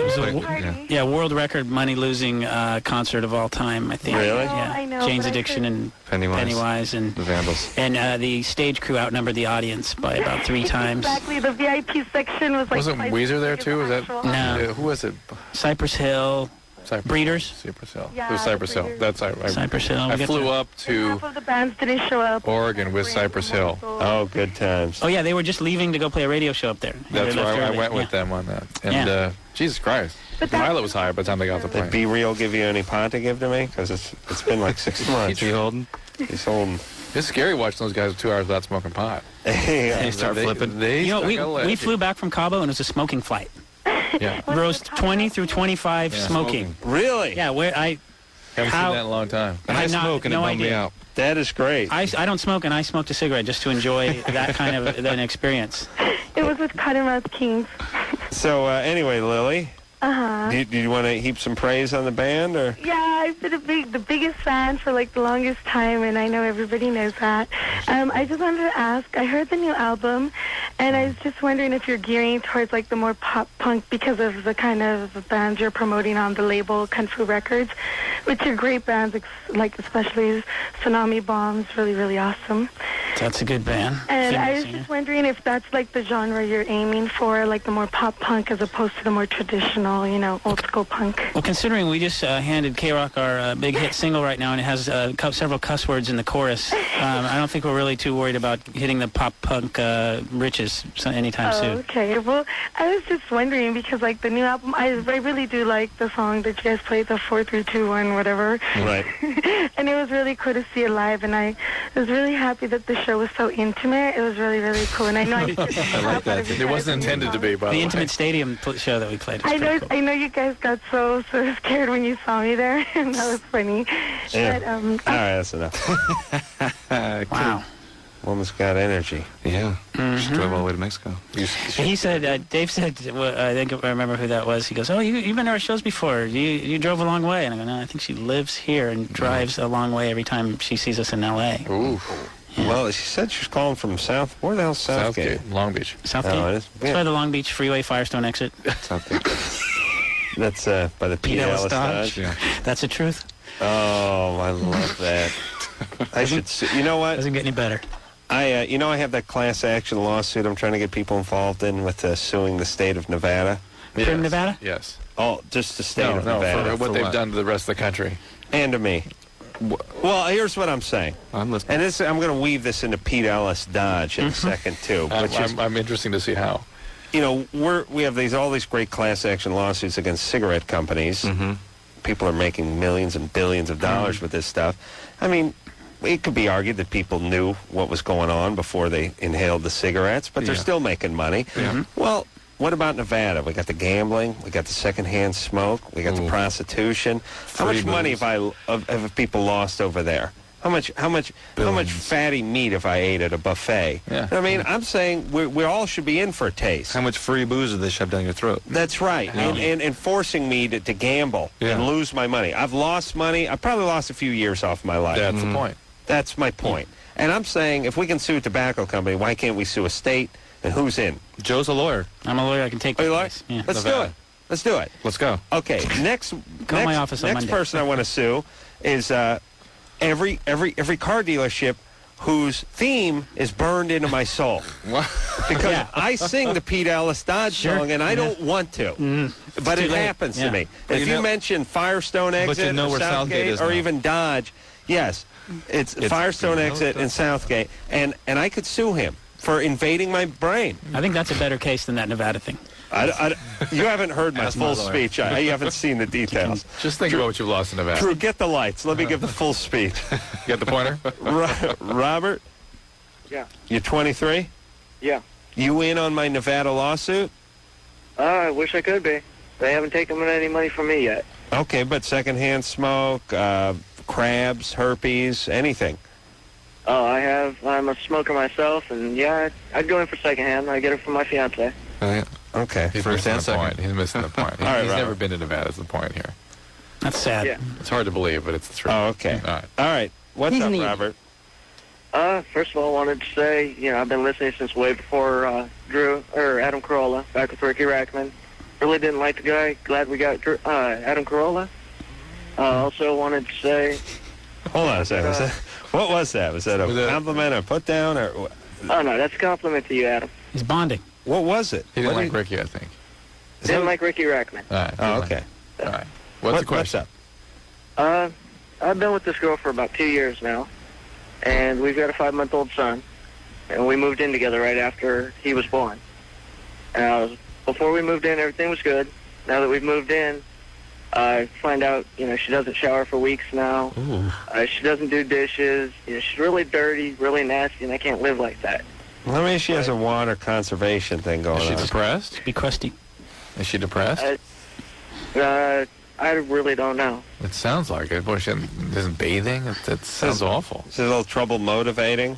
World record money-losing concert of all time, I think. Really? Yeah. I know. Jane's Addiction and Pennywise and the Vandals. And the stage crew outnumbered the audience by about 3 times. Exactly. The VIP section was like... Wasn't Weezer there, too? Was that... No. Who was it? Cypress Hill. Breeders. Cypress Hill. Yeah, it was Cypress Hill. Breeders. That's Cypress Hill. I flew up to Half of the bands didn't show up. Oregon with Cypress Hill. Oh, good times. Oh yeah, they were just leaving to go play a radio show up there. That's They left where I early. went with them on that. And Jesus Christ, the pilot was hired by the time they got off the plane. Did Be Real give you any pot to give to me? Because it's been like 6 months. He's holding. He's holding. It's scary watching those guys 2 hours without smoking pot. They start flipping. We flew back from Cabo and it was a smoking flight. Yeah. Rows 20 through 25 smoking. Really? Yeah, where I haven't seen that in a long time. And I smoke and it bummed me out. That is great. I don't smoke, and I smoked a cigarette just to enjoy that kind of an experience. It was with Cottonmouth Kings. So anyway, Lily, do you want to heap some praise on the band, or? Yeah, I've been the biggest fan for like the longest time, and I know everybody knows that. I just wanted to ask, I heard the new album, and I was just wondering if you're gearing towards like the more pop punk because of the kind of bands you're promoting on the label Kung Fu Records, which are great bands, like especially Tsunami Bomb's really, really awesome. That's a good band. And I was just wondering if that's like the genre you're aiming for, like the more pop punk as opposed to the more traditional, old school punk. Well, considering we just handed K-Rock our big hit single right now, and it has several cuss words in the chorus, I don't think we're really too worried about hitting the pop punk riches anytime soon. Okay. Well, I was just wondering because like the new album, I really do like the song that you guys played, the 4 3 2 1 whatever. Right. And it was really cool to see it live, and I was really happy that the show was so intimate. It was really, really cool, and I know I like that. It wasn't intended to be, by the way. The Intimate Stadium show that we played. I know you guys got so scared when you saw me there, and that was funny. Yeah. But, all right, that's enough. Wow. Woman's got energy. Yeah. Just drove all the way to Mexico. He said, Dave said, I think I remember who that was. He goes, you've been to our shows before. You drove a long way. And I go, no, I think she lives here and drives a long way every time she sees us in L.A. Ooh. Yeah. Well, she said she was calling from South. Where the hell's Southgate? Long Beach. Southgate? Oh, it is? It's by the Long Beach Freeway Firestone exit. Southgate. That's by the Pete Ellis Dodge. Yeah. That's the truth. Oh, I love that. I should. You know what? Doesn't get any better. I have that class action lawsuit I'm trying to get people involved in with suing the state of Nevada. Yes. From Nevada? Yes. Oh, just the state of Nevada. For what they've done to the rest of the country. And to me. Well, here's what I'm saying. I'm listening. And I'm going to weave this into Pete Ellis Dodge in a second, too. I'm interested to see how. We have all these great class action lawsuits against cigarette companies. Mm-hmm. People are making millions and billions of dollars with this stuff. I mean, it could be argued that people knew what was going on before they inhaled the cigarettes, but they're still making money. Yeah. Well, what about Nevada? We got the gambling, we got the secondhand smoke, we got the prostitution. How much money have people lost over there? How much fatty meat have I ate at a buffet? Yeah. I mean, I'm saying we all should be in for a taste. How much free booze do they shove down your throat? That's right, and forcing me to gamble and lose my money. I've lost money. I've probably lost a few years off my life. That's the point. That's my point. And I'm saying if we can sue a tobacco company, why can't we sue a state? And who's in? Joe's a lawyer. I'm a lawyer. I can take Are you a lawyer? case. Yeah. Let's do it. Let's do it. Let's go. Okay. Next my office on next Monday. person I want to sue is every car dealership whose theme is burned into my soul. Because I sing the Pete Ellis Dodge song, and I don't want to. But it happens to me. If you mention Firestone exit or Southgate or even Dodge, yes, it's Firestone exit and Southgate, and I could sue him for invading my brain. I think that's a better case than that Nevada thing. You haven't heard my full speech. You haven't seen the details. Just think about what you've lost in Nevada. Drew, get the lights. Let me give the full speech. You got the pointer? Robert? Yeah. You're 23? Yeah. You in on my Nevada lawsuit? I wish I could be. They haven't taken any money from me yet. Okay, but secondhand smoke, crabs, herpes, anything. Oh, I have. I'm a smoker myself, and yeah, I'd go in for secondhand. I get it from my fiance. Okay. He's missing the point. He's missing the point. All right, he's never been to Nevada is the point here. That's sad. Yeah. It's hard to believe, but it's the truth. Oh, okay. All right. What's up, Robert? First of all, I wanted to say, I've been listening since way before Adam Carolla, back with Ricky Rackman. Really didn't like the guy. Glad we got Adam Carolla. Also wanted to say... Hold on a second. What was that? Was that a compliment or put down? Or? Oh, no, that's a compliment to you, Adam. He's bonding. What was it? He didn't like Ricky, I think. Didn't like Ricky Rackman. All right. Oh, okay. All right. What's the question? I've been with this girl for about 2 years now, and we've got a 5-month-old son, and we moved in together right after he was born. Before we moved in, everything was good. Now that we've moved in, I find out, she doesn't shower for weeks now. She doesn't do dishes. She's really dirty, really nasty, and I can't live like that. Well, maybe she has a water conservation thing going on. Is she depressed? Be crusty. Is she depressed? I really don't know. It sounds like it. Boy, she isn't bathing. It sounds awful. She's a little trouble motivating.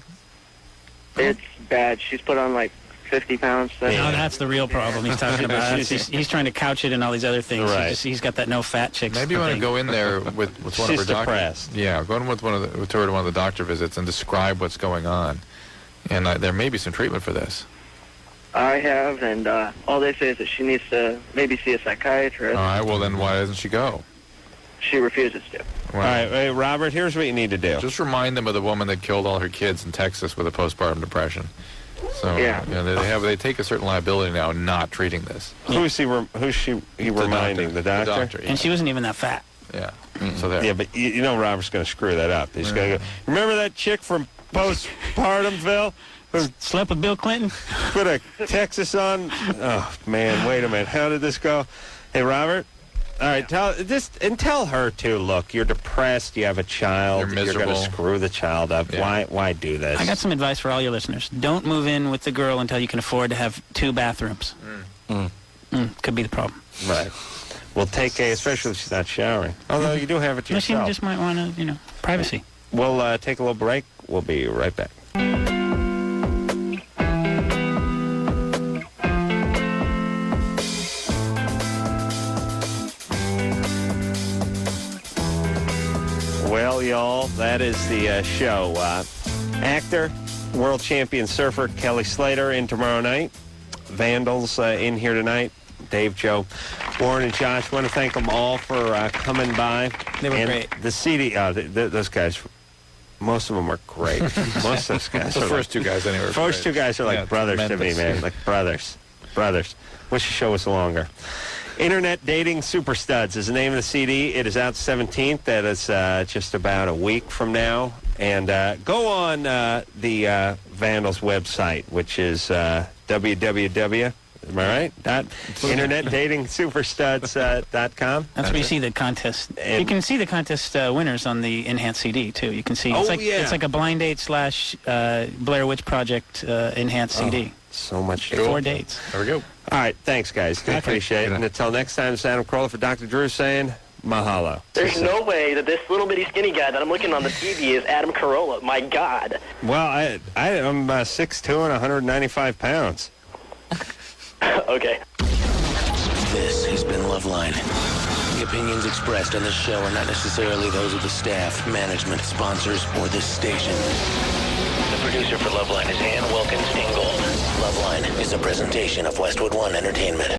It's bad. She's put on like 50 pounds. No, that's the real problem he's talking about. He's trying to couch it and all these other things. Right. He's got that no fat chicks. Maybe you want to go in there with one of her doctors. Depressed. Yeah, go in with her to one of the doctor visits and describe what's going on. And there may be some treatment for this. I have, and all they say is that she needs to maybe see a psychiatrist. All right, well then why doesn't she go? She refuses to. All right, hey, Robert, here's what you need to do. Just remind them of the woman that killed all her kids in Texas with a postpartum depression. So they take a certain liability now not treating this. Who's he reminding? The doctor? And she wasn't even that fat. Yeah. So there. Yeah, but Robert's going to screw that up. He's going to go, remember that chick from postpartumville who slept with Bill Clinton? Put a Texas on? Oh, man, wait a minute. How did this go? Hey, Robert? All right, tell her too. Look, you're depressed. You have a child. You're miserable. You're going to screw the child up. Yeah. Why do this? I got some advice for all your listeners. Don't move in with the girl until you can afford to have 2 bathrooms. Could be the problem. Right. Well, especially if she's not showering. Although you do have it to yourself. She just might want to, privacy. We'll take a little break. We'll be right back. Well, y'all, that is the show. Actor, world champion surfer Kelly Slater in tomorrow night. Vandals in here tonight. Dave, Joe, Warren, and Josh. Want to thank them all for coming by. They were great. The CD, those guys, most of them are great. Most of those guys. The first 2 guys anyway. First 2 guys are like brothers to me, man. Like brothers. Wish the show was longer. Internet Dating Super Studs is the name of the CD. It is out 17th. That is just about a week from now. And go on the Vandals website, which is www. Am I right? InternetDatingSuperstuds.com. That's where you see the contest. You can see the contest winners on the enhanced CD too. You can see. It's like a blind date / Blair Witch Project enhanced CD. So much. 4 dates. There we go. All right, thanks, guys. Appreciate it. And until next time, it's Adam Carolla for Dr. Drew saying mahalo. There's no way that this little bitty skinny guy that I'm looking on the TV is Adam Carolla. My God. Well, I'm 6'2" and 195 pounds. Okay. This has been Loveline. The opinions expressed on this show are not necessarily those of the staff, management, sponsors, or this station. The producer for Loveline is Ann Wilkins-Ingold. Loveline is a presentation of Westwood One Entertainment.